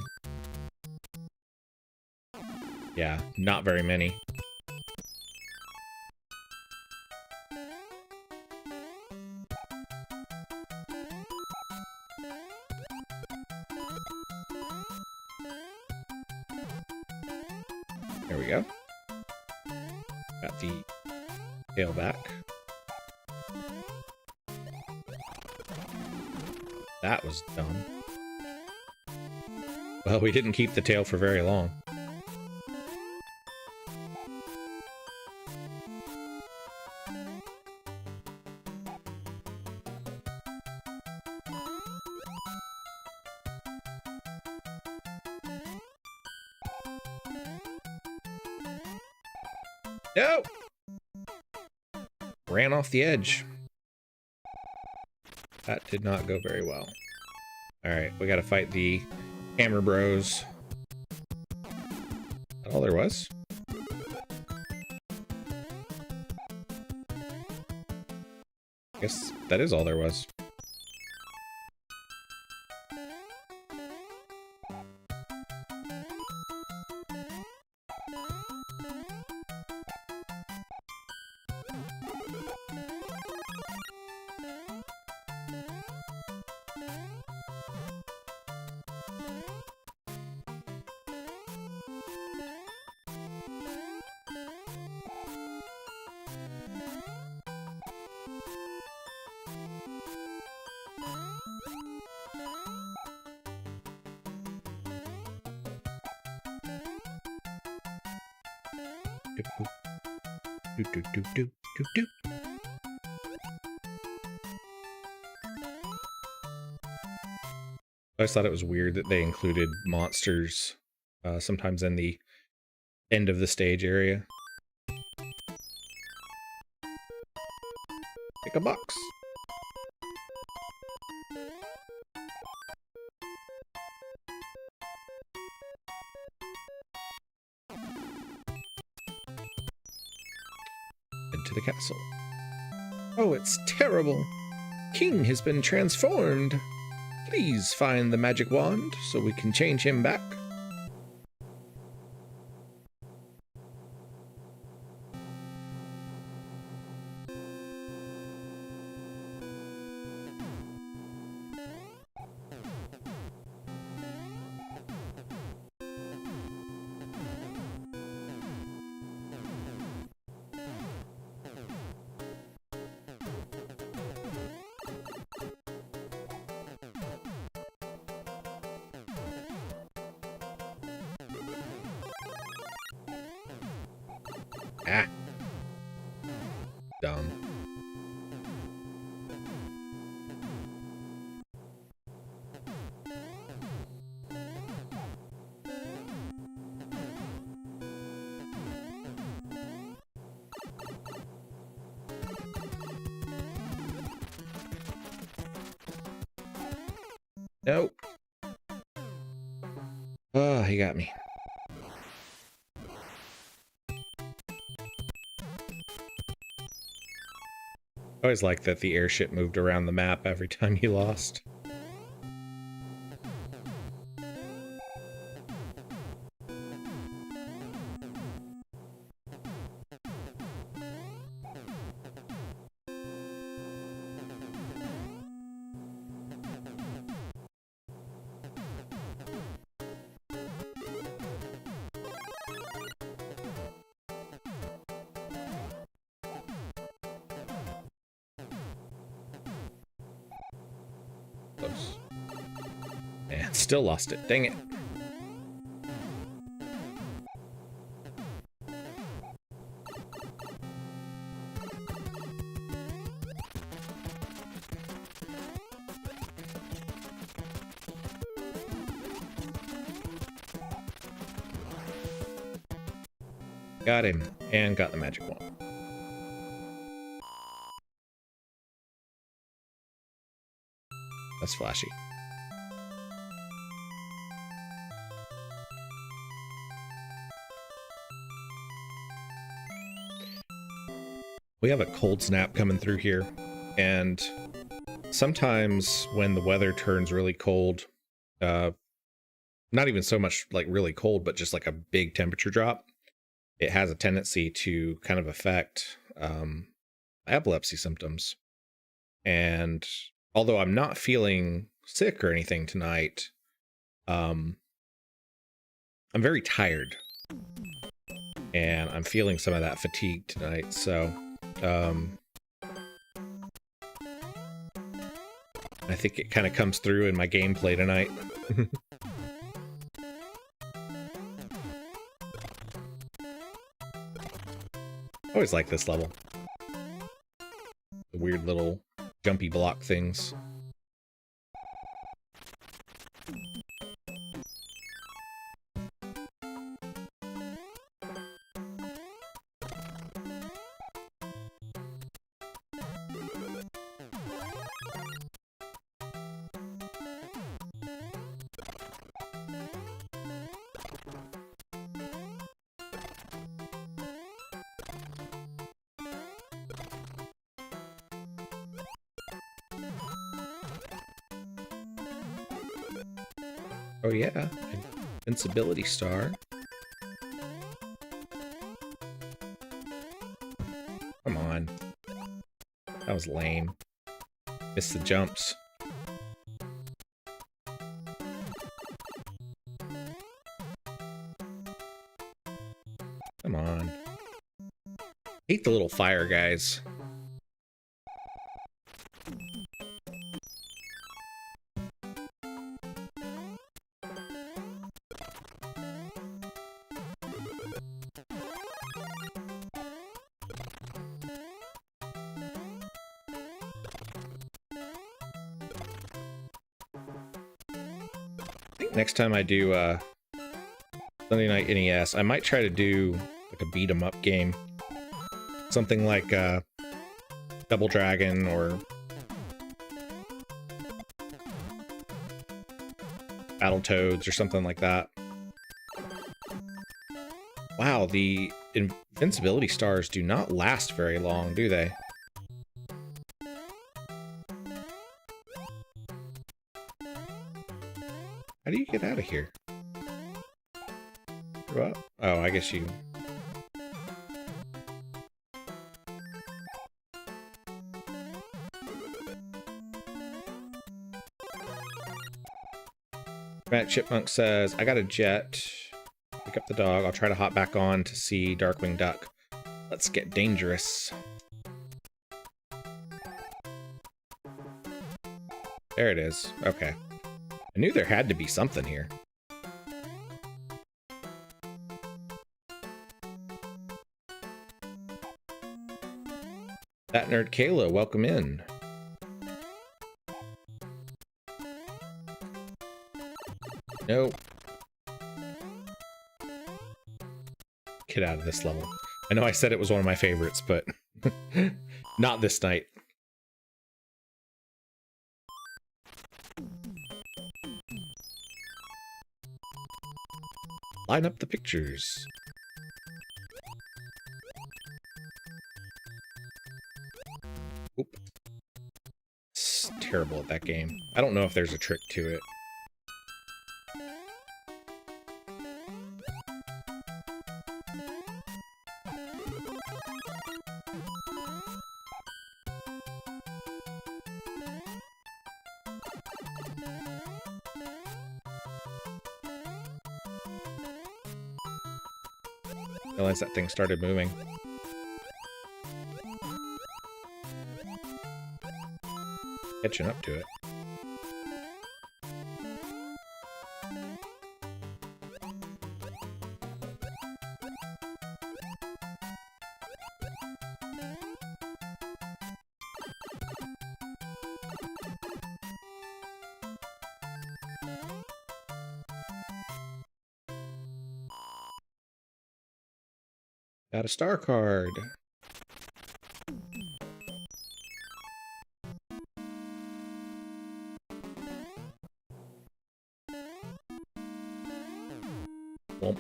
Yeah, not very many. There we go. Got the tail back. That was dumb. Well, we didn't keep the tail for very long. No! Ran off the edge. That did not go very well. Alright, we gotta fight the Hammer Bros. That all there was? I guess that is all there was. Do. I always thought it was weird that they included monsters sometimes in the end of the stage area. Pick a box. Head to the castle. Oh, it's terrible. King has been transformed. Please find the magic wand so we can change him back. Ah. Dumb. Nope. Oh, he got me. I always liked that the airship moved around the map every time you lost. Close. And still lost it. Dang it. Got him, and got the magic wand. That's flashy. We have a cold snap coming through here, and sometimes when the weather turns really cold, uh, not even so much like really cold, but just like a big temperature drop, it has a tendency to kind of affect epilepsy symptoms. And although I'm not feeling sick or anything tonight, I'm very tired and I'm feeling some of that fatigue tonight. So I think it kind of comes through in my gameplay tonight. Always like this level. The weird little jumpy block things. Oh yeah, invincibility star. Come on. That was lame. Missed the jumps. Come on. Hate the little fire guys. I think next time I do Sunday Night NES, I might try to do like a beat 'em up game. Something like Double Dragon or Battletoads or something like that. Wow, the invincibility stars do not last very long, do they? How do you get out of here? Well, oh, I guess you... Matt Chipmunk says, I got a jet. Pick up the dog. I'll try to hop back on to see Darkwing Duck. Let's get dangerous. There it is. Okay. I knew there had to be something here. That nerd Kayla, welcome in. Nope. Get out of this level. I know I said it was one of my favorites, but not this night. Line up the pictures. Oop. It's terrible at that game. I don't know if there's a trick to it. Realized that thing started moving. Catching up to it. Got a star card. Womp.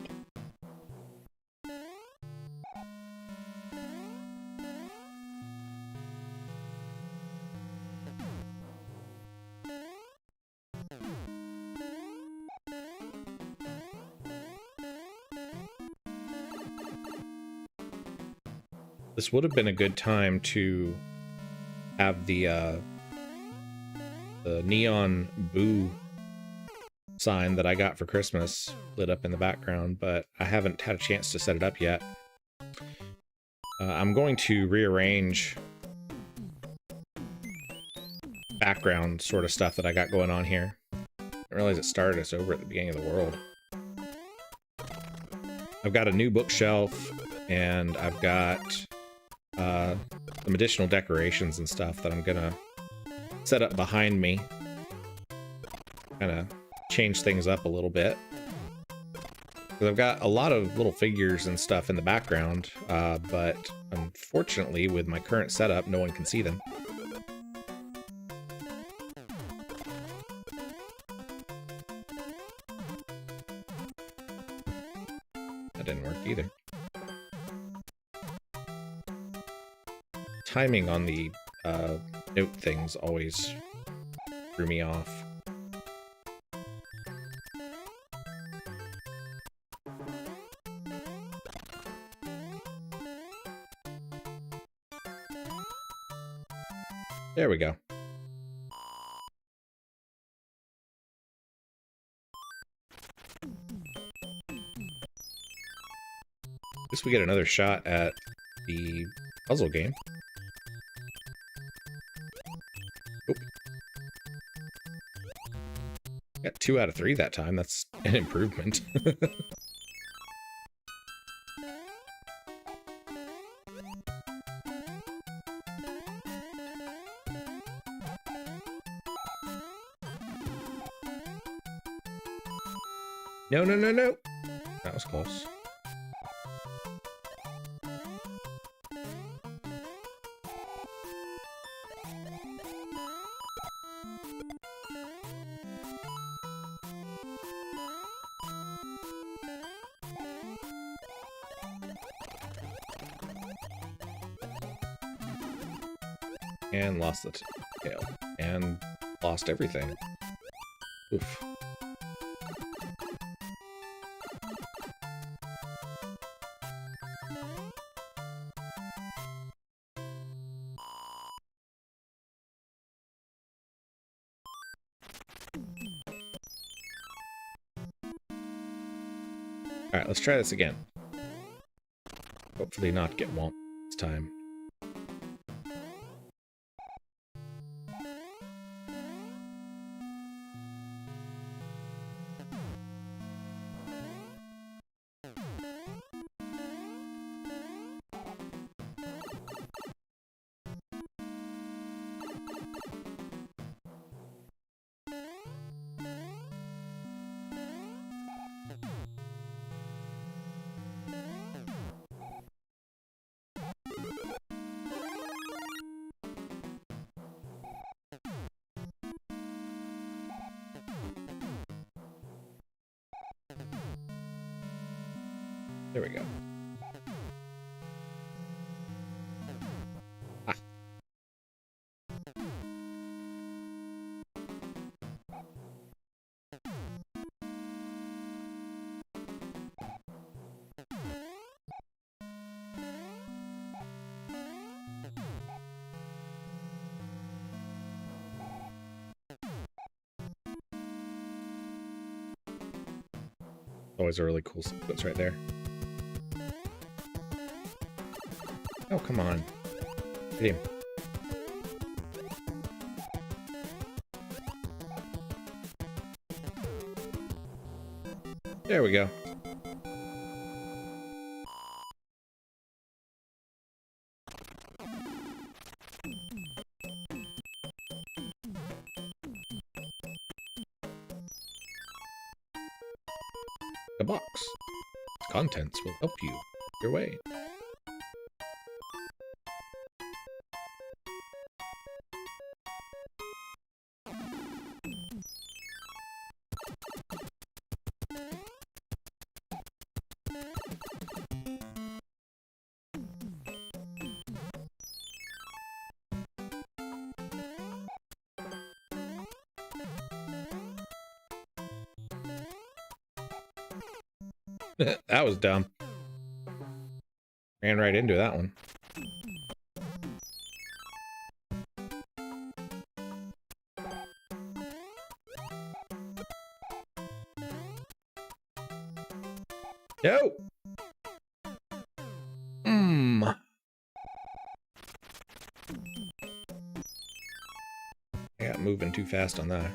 This would have been a good time to have the neon boo sign that I got for Christmas lit up in the background, but I haven't had a chance to set it up yet. I'm going to rearrange background sort of stuff that I got going on here. I didn't realize it started us over at the beginning of the world. I've got a new bookshelf, and I've got some additional decorations and stuff that I'm gonna set up behind me. Kind of change things up a little bit. Because I've got a lot of little figures and stuff in the background, but unfortunately with my current setup, no one can see them. That didn't work either. Timing on the note things always threw me off. There we go. I guess we get another shot at the puzzle game. Oop. Got 2 out of 3 that time. That's an improvement. No, no, no, no. That was close. And lost the tail. And lost everything. Oof. Alright, let's try this again. Hopefully not get whomped this time. There we go. Ah. Always a really cool sequence right there. Oh, come on. Hit him. There we go. The box. Its contents will help you your way. That was dumb. Ran right into that one. No! Mmm. I got moving too fast on that.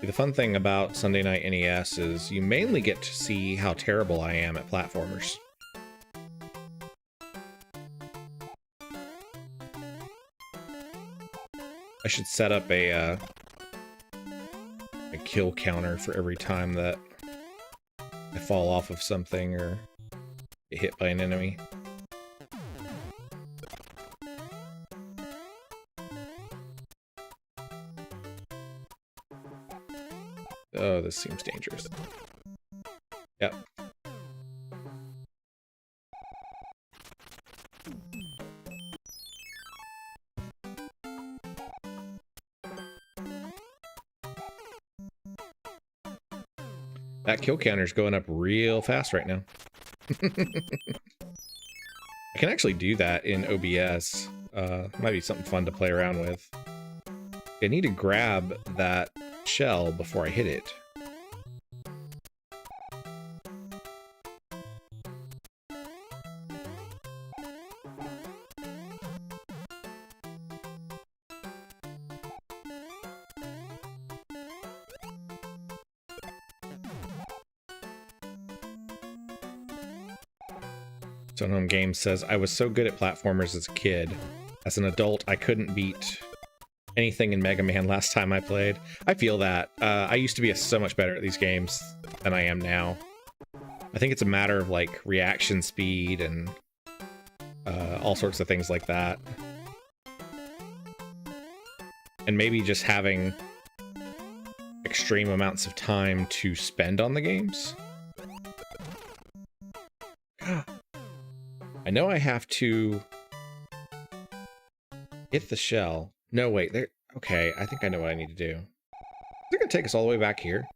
The fun thing about Sunday Night NES is you mainly get to see how terrible I am at platformers. I should set up a kill counter for every time that I fall off of something or get hit by an enemy. Oh, this seems dangerous. Yep. That kill counter's going up real fast right now. I can actually do that in OBS. Might be something fun to play around with. I need to grab that shell before I hit it. Zone Home Games says, I was so good at platformers as a kid. As an adult, I couldn't beat anything in Mega Man last time I played. I feel that. I used to be so much better at these games than I am now. I think it's a matter of like reaction speed and all sorts of things like that. And maybe just having extreme amounts of time to spend on the games. I know I have to hit the shell. No, wait, there. Okay, I think I know what I need to do. They're gonna take us all the way back here.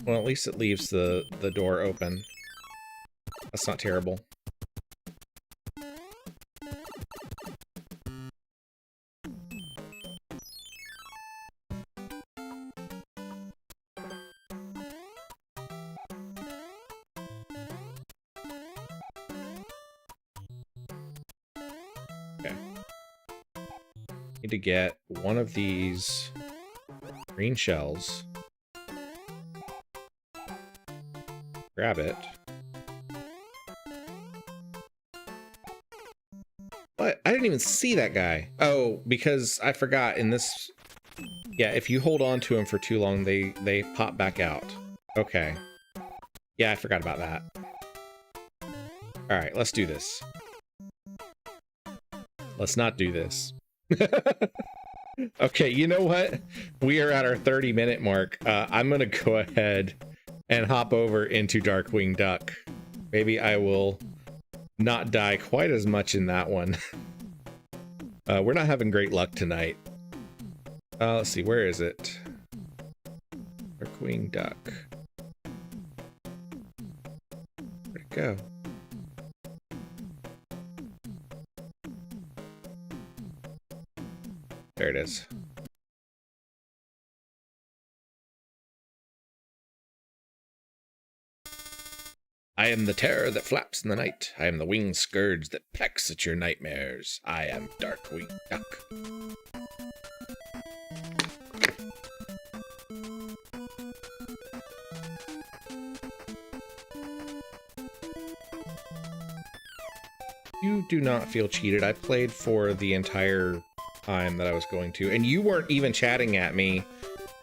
Well, at least it leaves the door open. That's not terrible. To get one of these green shells, grab it. What? I didn't even see that guy. Oh, because I forgot in this. Yeah, if you hold on to them for too long, they pop back out. Okay. Yeah, I forgot about that. All right, let's do this. Let's not do this. Okay, you know what? We are at our 30-minute mark. I'm gonna go ahead and hop over into Darkwing Duck. Maybe I will not die quite as much in that one. We're not having great luck tonight. Let's see, where is it? Darkwing Duck. Where'd it go? There it is. I am the terror that flaps in the night. I am the winged scourge that pecks at your nightmares. I am Darkwing Duck. You do not feel cheated. I played for the entire time that I was going to, and you weren't even chatting at me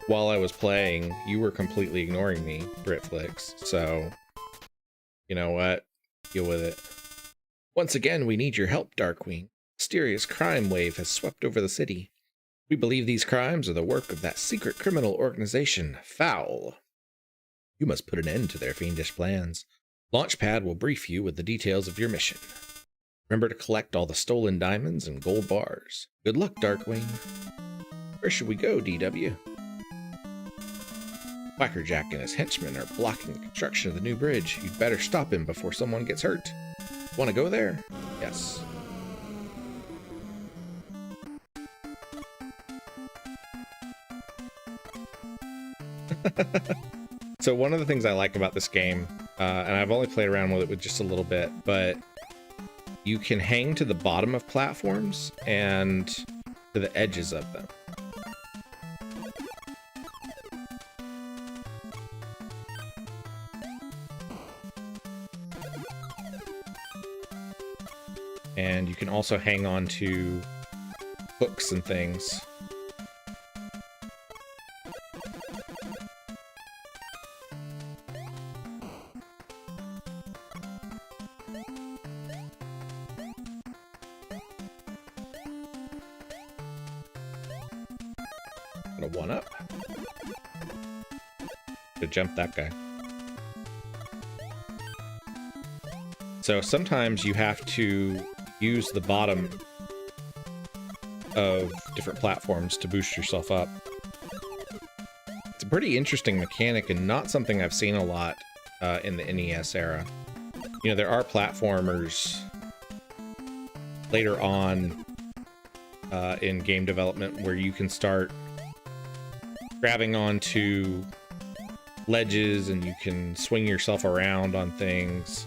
while I was playing. You were completely ignoring me, Britflix. So, you know what? Deal with it. Once again, we need your help, Darkwing. Mysterious crime wave has swept over the city. We believe these crimes are the work of that secret criminal organization, Foul. You must put an end to their fiendish plans. Launchpad will brief you with the details of your mission. Remember to collect all the stolen diamonds and gold bars. Good luck, Darkwing. Where should we go, DW? Whackerjack and his henchmen are blocking the construction of the new bridge. You'd better stop him before someone gets hurt. Want to go there? Yeah, Yes. So one of the things I like about this game, and I've only played around with it with just a little bit, but you can hang to the bottom of platforms and to the edges of them. And you can also hang on to hooks and things. Got a 1-up. To jump that guy. So sometimes you have to use the bottom of different platforms to boost yourself up. It's a pretty interesting mechanic and not something I've seen a lot in the NES era. You know, there are platformers later on in game development where you can start grabbing onto ledges and you can swing yourself around on things.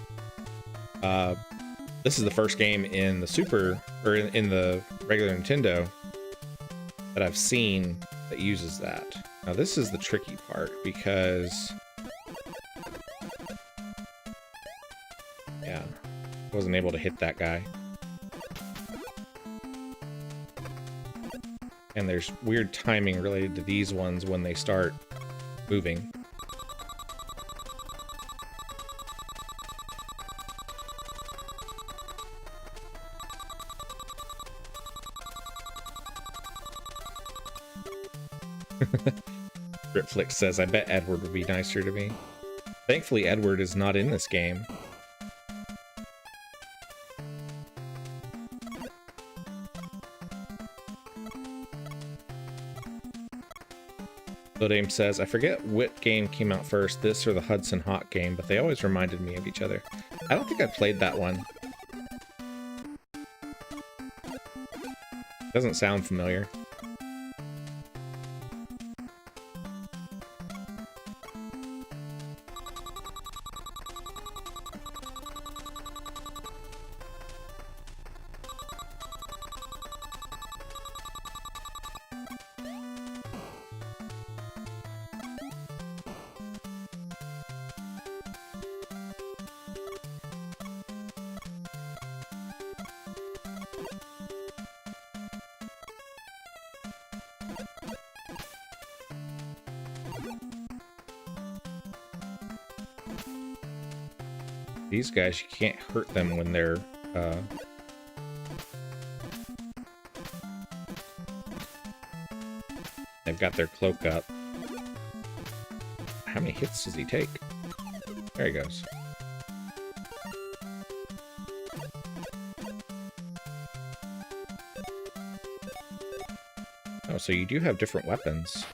This is the first game in the Super, or in the regular Nintendo, that I've seen that uses that. Now this is the tricky part, because yeah, I wasn't able to hit that guy. And there's weird timing related to these ones when they start moving. Britflix says, I bet Edward would be nicer to me. Thankfully, Edward is not in this game. Lodame says, I forget what game came out first, this or the Hudson Hawk game, but they always reminded me of each other. I don't think I played that one. Doesn't sound familiar. These guys, you can't hurt them when they're, they've got their cloak up. How many hits does he take? There he goes. Oh, so you do have different weapons.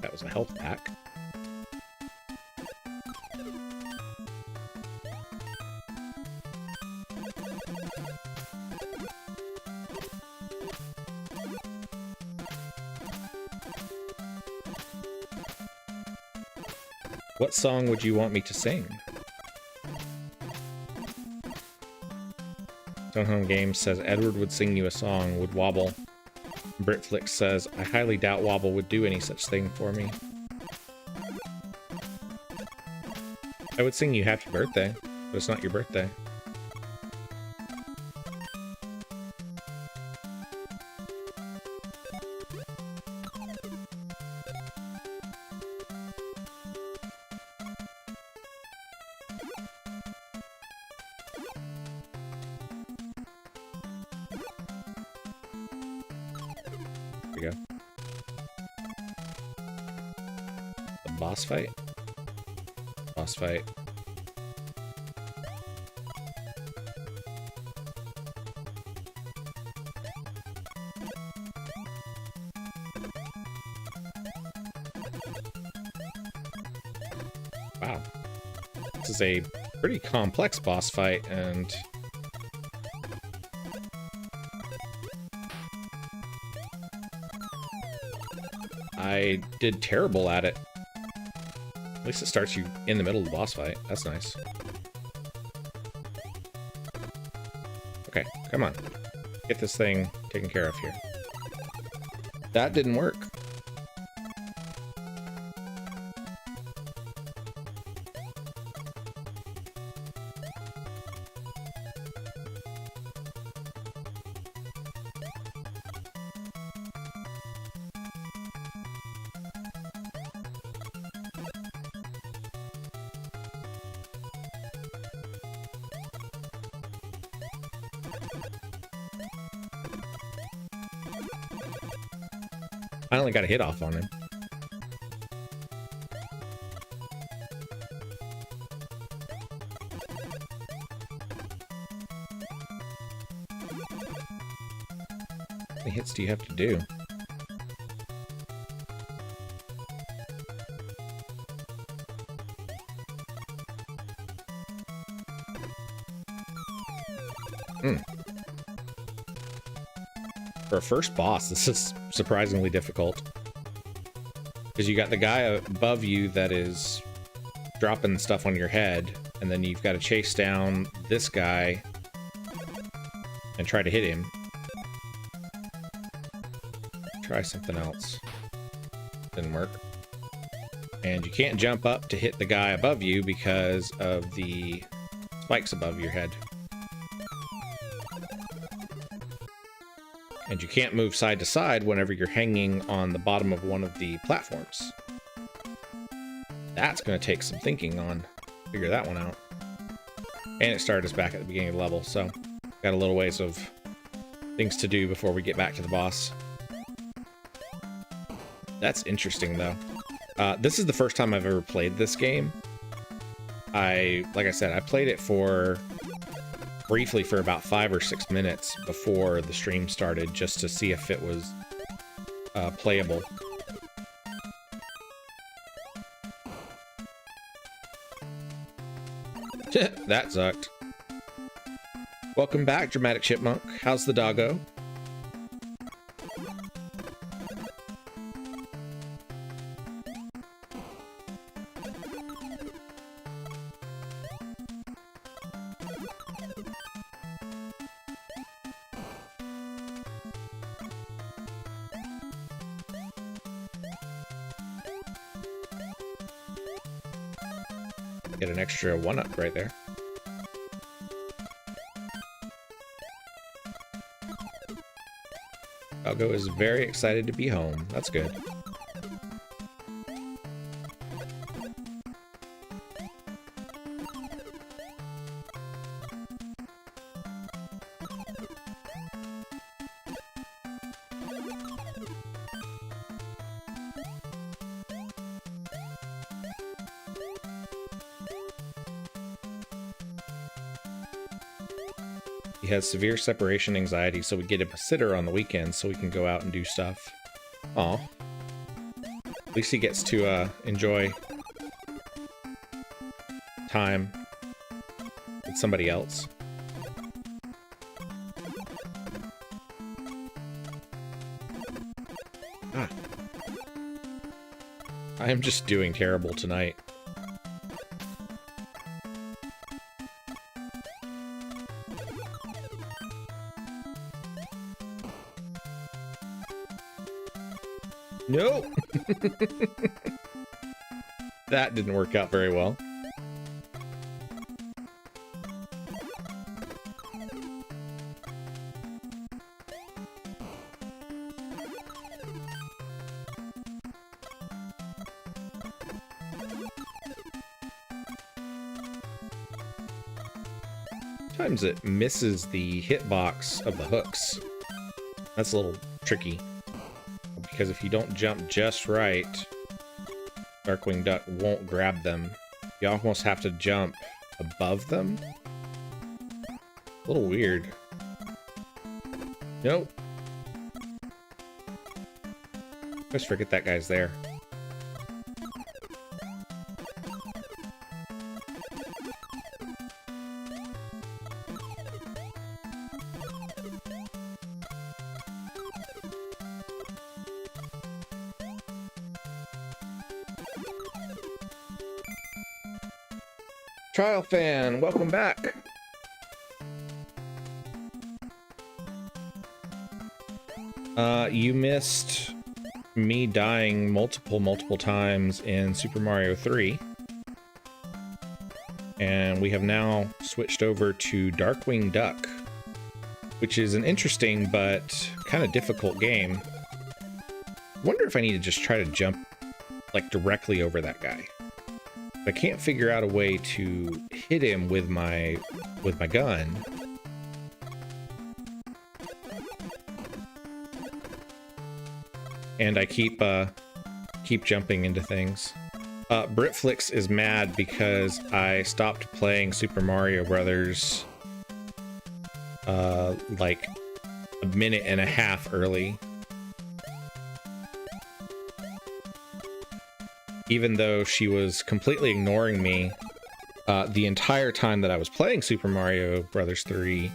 That was a health pack. What song would you want me to sing? Stone Home Games says Edward would sing you a song, would Wobble. Britflix says, I highly doubt Wobble would do any such thing for me. I would sing you happy birthday, but it's not your birthday. There we go. The boss fight? Boss fight. Wow. This is a pretty complex boss fight, and I did terrible at it. At least it starts you in the middle of the boss fight. That's nice. Okay, come on. Get this thing taken care of here. That didn't work. I only got a hit off on him. How many hits do you have to do? For a first boss, this is surprisingly difficult. Because you got the guy above you that is dropping stuff on your head, and then you've got to chase down this guy and try to hit him. Try something else. Didn't work. And you can't jump up to hit the guy above you because of the spikes above your head. And you can't move side to side whenever you're hanging on the bottom of one of the platforms. That's going to take some thinking on. Figure that one out. And it started us back at the beginning of the level, so got a little ways of things to do before we get back to the boss. That's interesting, though. This is the first time I've ever played this game. Like I said, I played it briefly for about 5 or 6 minutes before the stream started, just to see if it was playable. That sucked. Welcome back, Dramatic Chipmunk. How's the doggo? Get an extra 1-up right there. Doggo is very excited to be home. That's good. He has severe separation anxiety, so we get him a sitter on the weekends so we can go out and do stuff. Aw. At least he gets to enjoy time with somebody else. Ah. I am just doing terrible tonight. No! That didn't work out very well. Sometimes it misses the hitbox of the hooks. That's a little tricky. Because if you don't jump just right, Darkwing Duck won't grab them. You almost have to jump above them. A little weird. Nope. Just forget that guy's there. Trial fan, welcome back. You missed me dying multiple times in Super Mario 3. And we have now switched over to Darkwing Duck, which is an interesting but kind of difficult game. Wonder if I need to just try to jump like directly over that guy. I can't figure out a way to hit him with my gun. And I keep jumping into things. Britflix is mad because I stopped playing Super Mario Brothers like a minute and a half early. Even though she was completely ignoring me the entire time that I was playing Super Mario Brothers 3,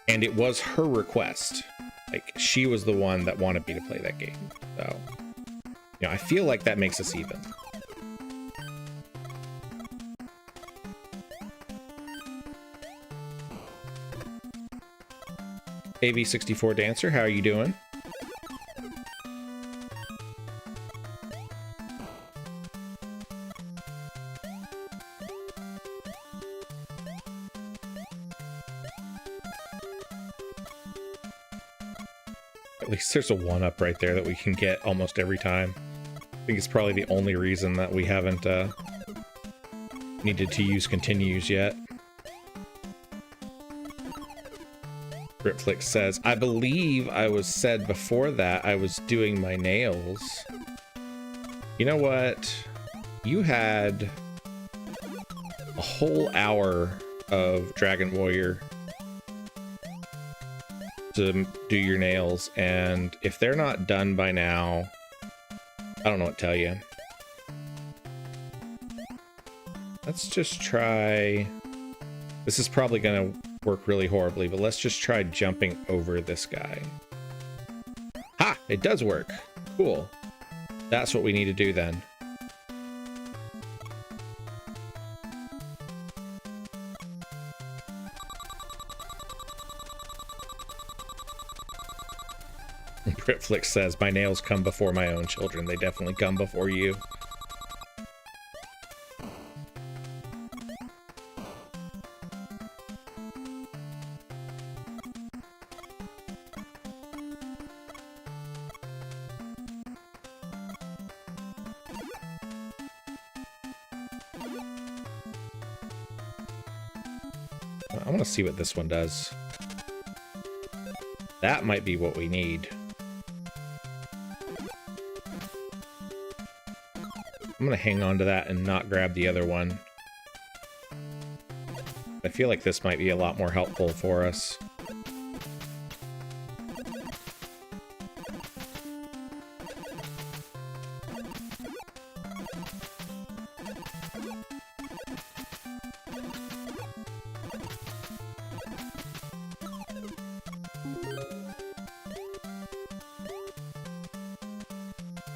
and it was her request. Like, she was the one that wanted me to play that game. So, you know, I feel like that makes us even. AV64 Dancer, how are you doing? At least there's a 1-up right there that we can get almost every time. I think it's probably the only reason that we haven't needed to use continues yet. Britflix says, I believe I was said before that I was doing my nails. You know what? You had a whole hour of Dragon Warrior to do your nails, and if they're not done by now, I don't know what to tell you. Let's just try... This is probably gonna work really horribly, but let's just try jumping over this guy. Ha! It does work. Cool. That's what we need to do then. Britflix says, my nails come before my own children. They definitely come before you. I want to see what this one does. That might be what we need. I'm gonna hang on to that and not grab the other one. I feel like this might be a lot more helpful for us.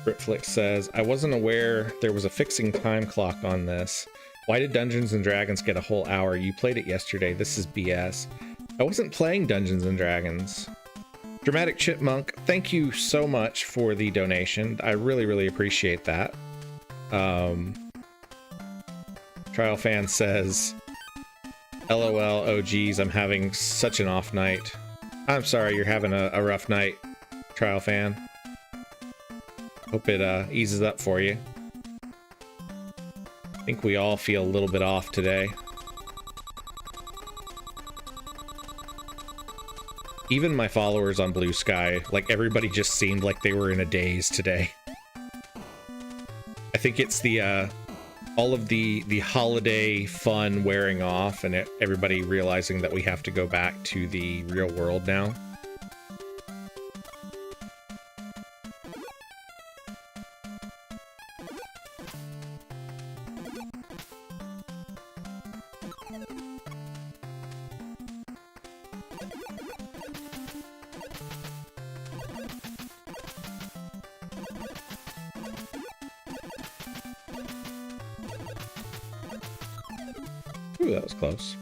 Britflix says, I wasn't aware there was a fixing time clock on this. Why did Dungeons & Dragons get a whole hour? You played it yesterday. This is BS. I wasn't playing Dungeons & Dragons. Dramatic Chipmunk, thank you so much for the donation. I really, really appreciate that. Trial Fan says, LOL, oh geez, I'm having such an off night. I'm sorry you're having a rough night, Trial Fan. Hope it eases up for you. I think we all feel a little bit off today. Even my followers on Blue Sky, like everybody just seemed like they were in a daze today. I think it's the all of the holiday fun wearing off and everybody realizing that we have to go back to the real world now. Ooh, that was close.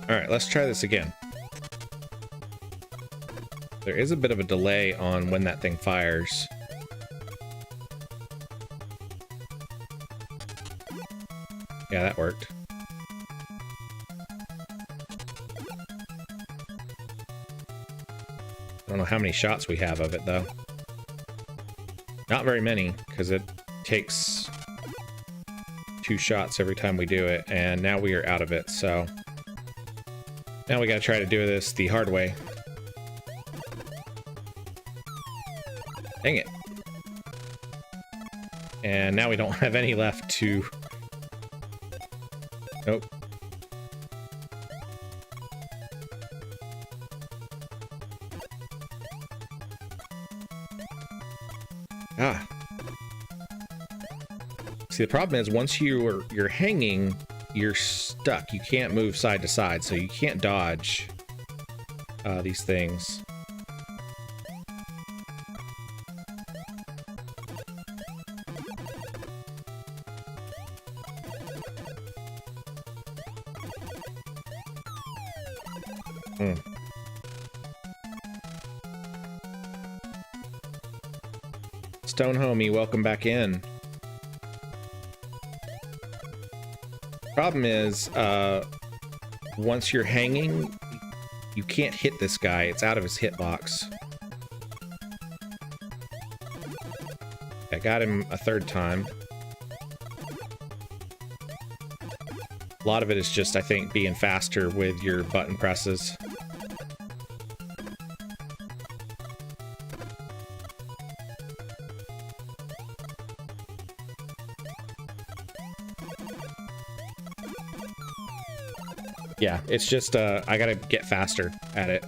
All right, let's try this again. There is a bit of a delay on when that thing fires. Yeah, that worked. I don't know how many shots we have of it, though. Not very many, because it takes 2 shots every time we do it, and now we are out of it, so... Now we gotta try to do this the hard way. Dang it. And now we don't have any left to... Nope. Ah. See, the problem is once you're hanging, you're stuck. You can't move side to side, so you can't dodge these things. Stone Homie, welcome back in. Problem is, once you're hanging, you can't hit this guy. It's out of his hitbox. I got him a 3rd time. A lot of it is just, I think, being faster with your button presses. Yeah, it's just, I gotta get faster at it.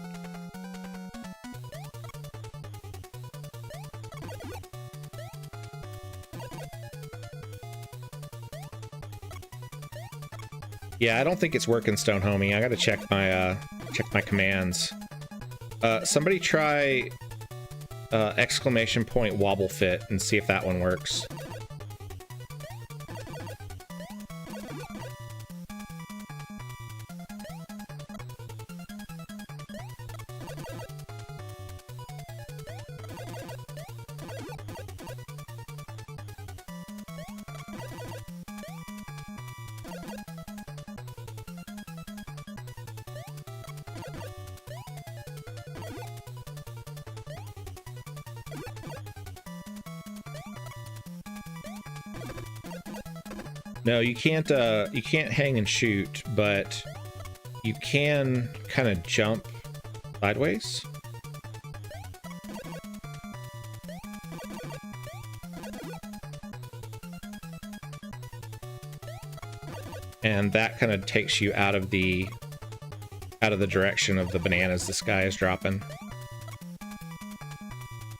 Yeah, I don't think it's working, Stone Homie. I gotta check my commands. Somebody try exclamation point wobble fit and see if that one works. No, you can't hang and shoot, but you can kind of jump sideways. And that kind of takes you out of the direction of the bananas this guy is dropping. All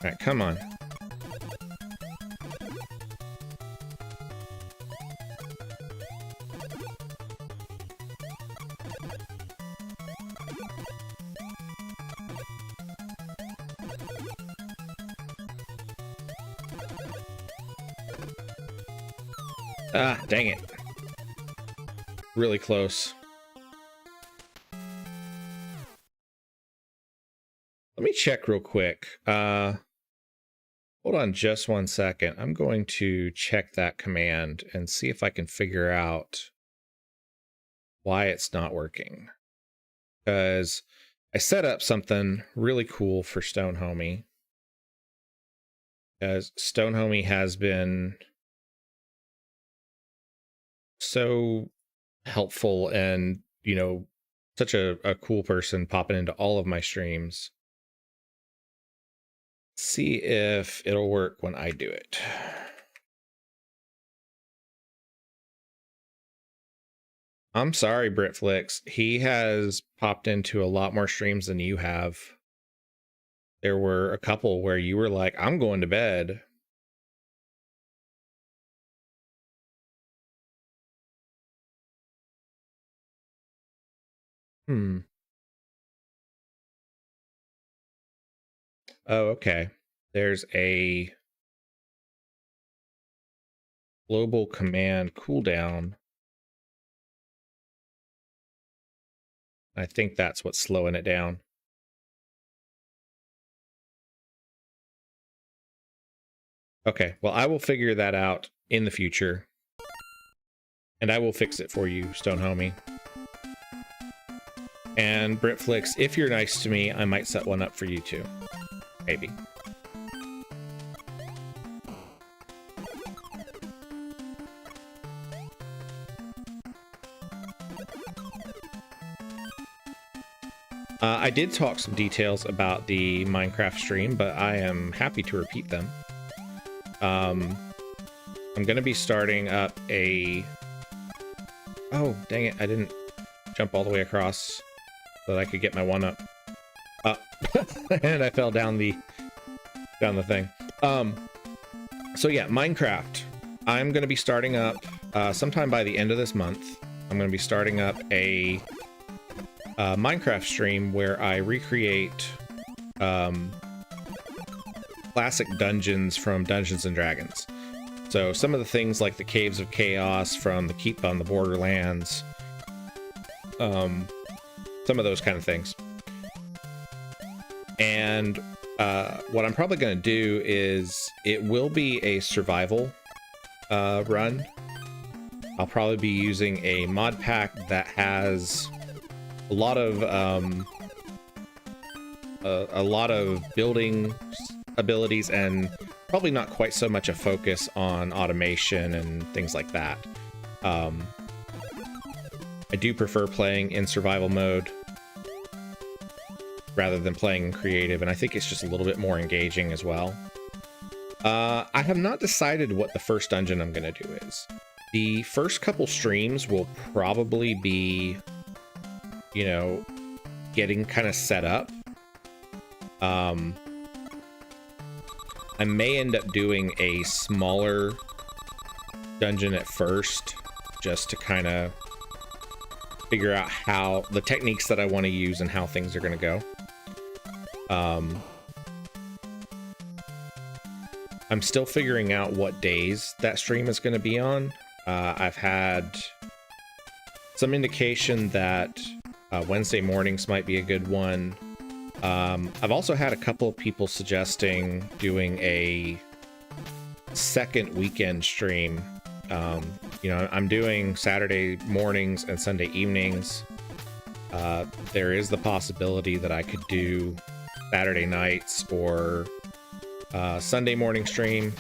right, come on. Ah, dang it. Really close. Let me check real quick. Hold on just 1 second. I'm going to check that command and see if I can figure out why it's not working. Because I set up something really cool for Stone Homie. Because Stone Homie has been so helpful and, you know, such a cool person popping into all of my streams. See if it'll work when I do it. I'm sorry, Britflix. He has popped into a lot more streams than you have. There were a couple where you were like, I'm going to bed. Oh, okay. There's a global command cooldown. I think that's what's slowing it down. Okay, well, I will figure that out in the future. And I will fix it for you, Stone Homie. And Britflix, if you're nice to me, I might set one up for you too. Maybe. I did talk some details about the Minecraft stream, but I am happy to repeat them. I'm going to be starting up a... Oh, dang it, I didn't jump all the way across so that I could get my one up. And I fell down the thing. So yeah, Minecraft. I'm going to be starting up sometime by the end of this month. I'm going to be starting up a Minecraft stream where I recreate classic dungeons from Dungeons and Dragons. So some of the things like the Caves of Chaos from the Keep on the Borderlands, some of those kind of things. And what I'm probably going to do is it will be a survival run. I'll probably be using a mod pack that has a lot of building abilities and probably not quite so much a focus on automation and things like that. I do prefer playing in survival mode rather than playing in creative, and I think it's just a little bit more engaging as well. I have not decided what the first dungeon I'm going to do is. The first couple streams will probably be, you know, getting kind of set up. I may end up doing a smaller dungeon at first, just to kind of figure out how the techniques that I want to use and how things are going to go. I'm still figuring out what days that stream is going to be on. I've had some indication that Wednesday mornings might be a good one. I've also had a couple of people suggesting doing a second weekend stream. You know, I'm doing Saturday mornings and Sunday evenings. There is the possibility that I could do Saturday nights or Sunday morning stream.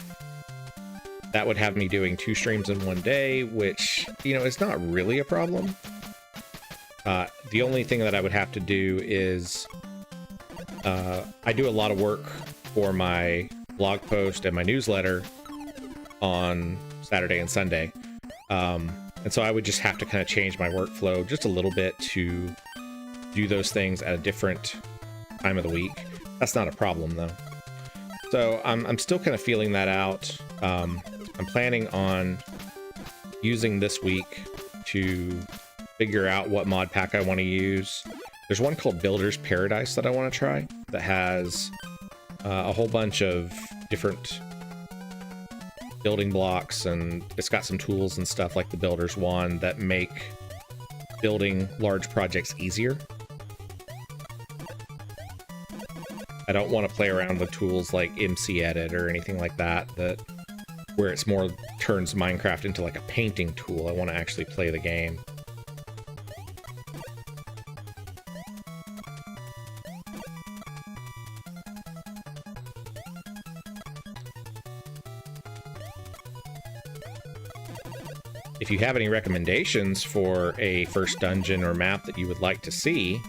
That would have me doing 2 streams in one day, which, you know, is not really a problem. The only thing that I would have to do is I do a lot of work for my blog post and my newsletter on Saturday and Sunday. And so I would just have to kind of change my workflow just a little bit to do those things at a different time of the week. That's not a problem though. So I'm still kind of feeling that out. I'm planning on using this week to figure out what mod pack I want to use. There's one called Builder's Paradise that I want to try that has a whole bunch of different building blocks, and it's got some tools and stuff like the Builder's Wand that make building large projects easier. I don't want to play around with tools like MC Edit or anything like that, where it's more turns Minecraft into like a painting tool. I want to actually play the game. If you have any recommendations for a first dungeon or map that you would like to see,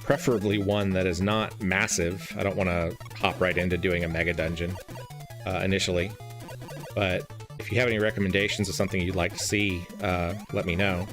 preferably one that is not massive. I don't want to hop right into doing a mega dungeon initially. But if you have any recommendations of something you'd like to see, let me know.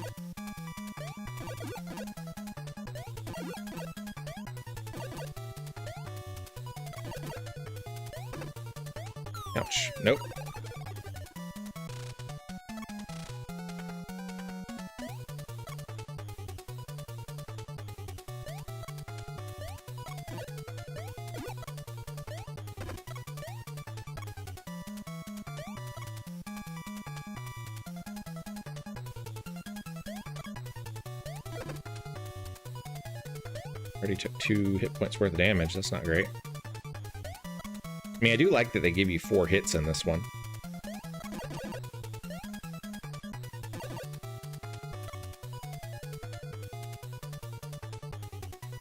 Already took 2 hit points worth of damage. That's not great. I mean, I do like that they give you 4 hits in this one.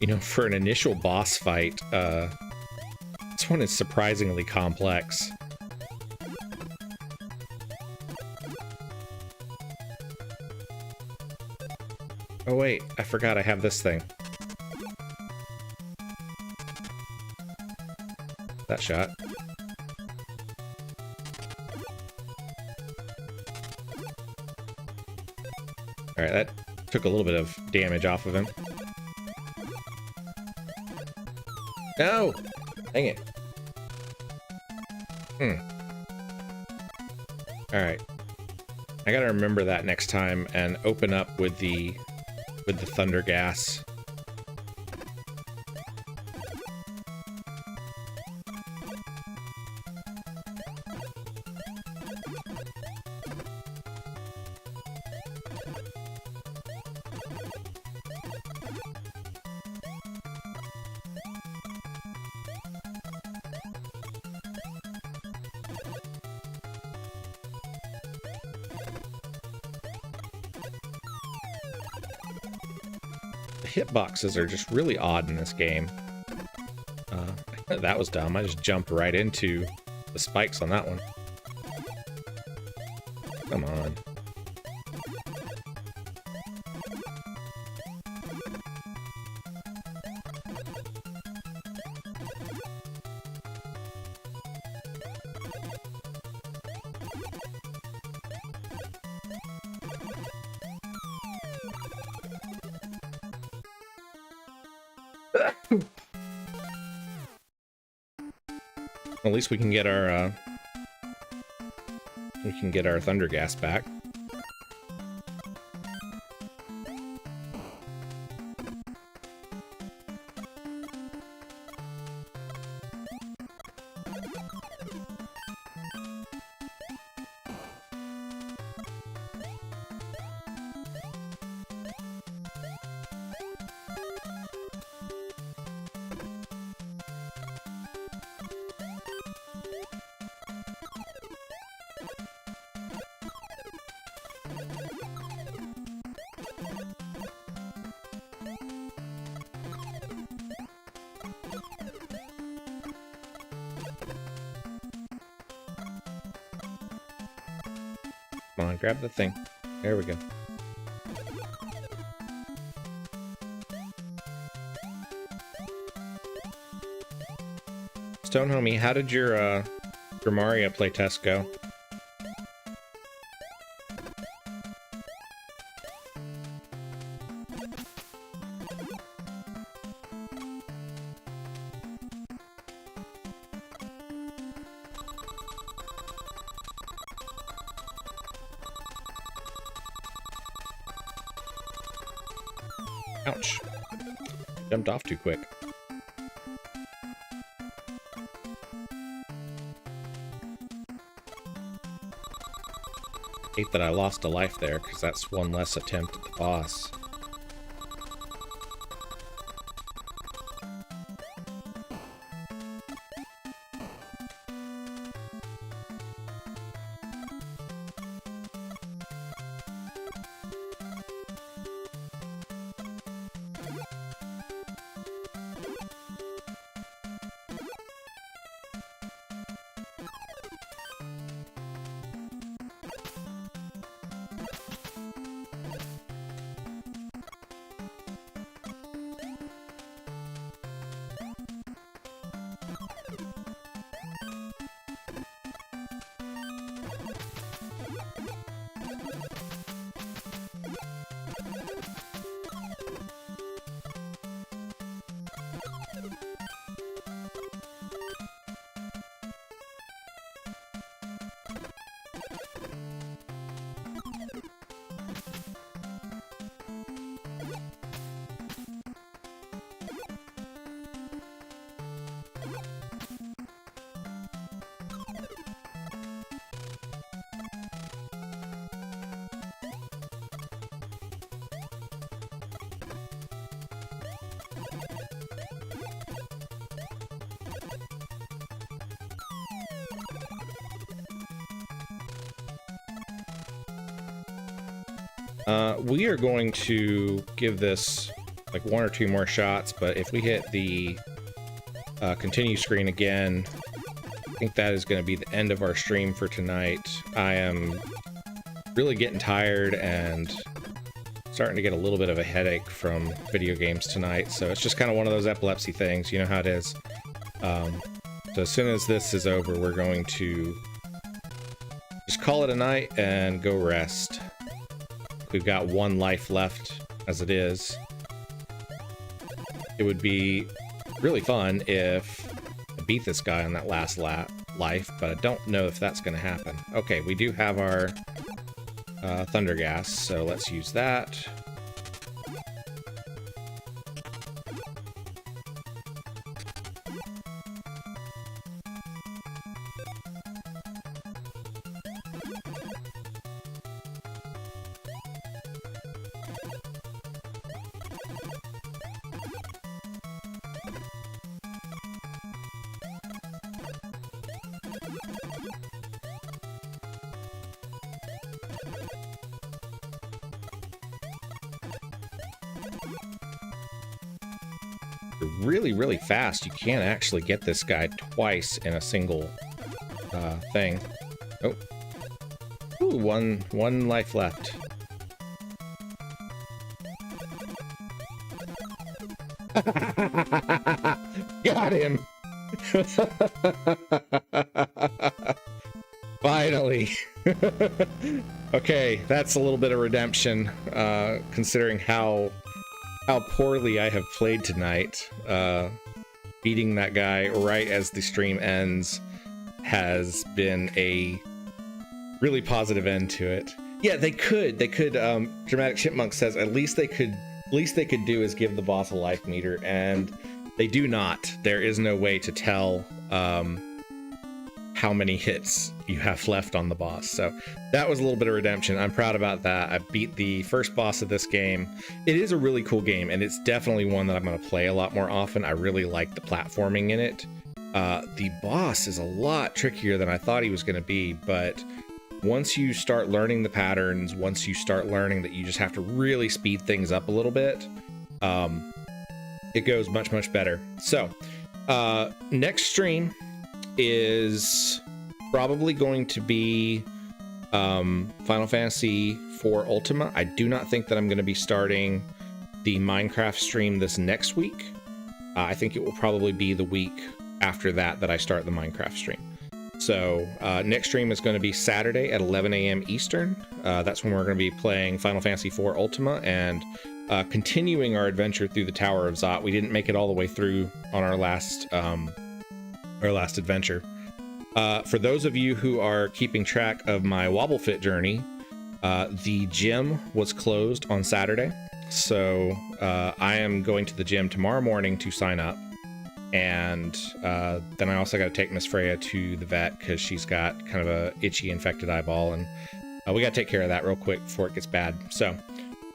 You know, for an initial boss fight, this one is surprisingly complex. Oh wait, I forgot I have this thing. That shot. Alright, that took a little bit of damage off of him. No! Dang it. Alright. I gotta remember that next time and open up with the thunder gas. Hitboxes are just really odd in this game. That was dumb. I just jumped right into the spikes on that one. Come on. At least we can get our thunder gas back. Come on, grab the thing. There we go. Stone Homie, how did your Mario playtest go? Ouch. Jumped off too quick. Hate that I lost a life there, because that's one less attempt at the boss. We are going to give this like 1 or 2 more shots, but if we hit the continue screen again, I think that is going to be the end of our stream for tonight. I am really getting tired and starting to get a little bit of a headache from video games tonight, so it's just kind of one of those epilepsy things, you know how it is. So as soon as this is over, we're going to just call it a night and go rest. We've got 1 life left as it is. It would be really fun if I beat this guy on that last life, but I don't know if that's going to happen. Okay, we do have our thunder gas, so let's use that. Really fast. You can't actually get this guy twice in a single thing. Oh, ooh, one life left. Got him. Finally. Okay, that's a little bit of redemption, considering how poorly I have played tonight. Beating that guy right as the stream ends has been a really positive end to it. Yeah, they could, Dramatic Chipmunk says at least they could do is give the boss a life meter, and they do not. There is no way to tell how many hits you have left on the boss. So that was a little bit of redemption. I'm proud about that. I beat the first boss of this game. It is a really cool game, and it's definitely one that I'm going to play a lot more often. I really like the platforming in it. The boss is a lot trickier than I thought he was going to be, but once you start learning the patterns, once you start learning that you just have to really speed things up a little bit, it goes much better. So next stream is probably going to be Final Fantasy IV Ultima. I do not think that I'm going to be starting the Minecraft stream this next week. I think it will probably be the week after that I start the Minecraft stream. So next stream is going to be Saturday at 11 a.m. Eastern. That's when we're going to be playing Final Fantasy IV Ultima and continuing our adventure through the Tower of Zot. We didn't make it all the way through on our last adventure. For those of you who are keeping track of my WobbleFit journey, the gym was closed on Saturday, so I am going to the gym tomorrow morning to sign up, and then I also got to take Miss Freya to the vet because she's got kind of a itchy infected eyeball, and we got to take care of that real quick before it gets bad. So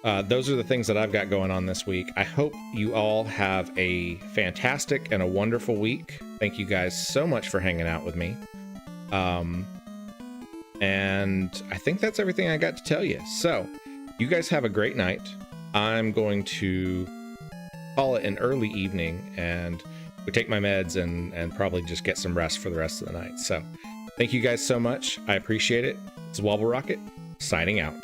those are the things that I've got going on this week. I hope you all have a fantastic and a wonderful week. Thank you guys so much for hanging out with me. And I think that's everything I got to tell you. So you guys have a great night. I'm going to call it an early evening and we take my meds and probably just get some rest for the rest of the night. So thank you guys so much. I appreciate it. It's WobbleRocket signing out.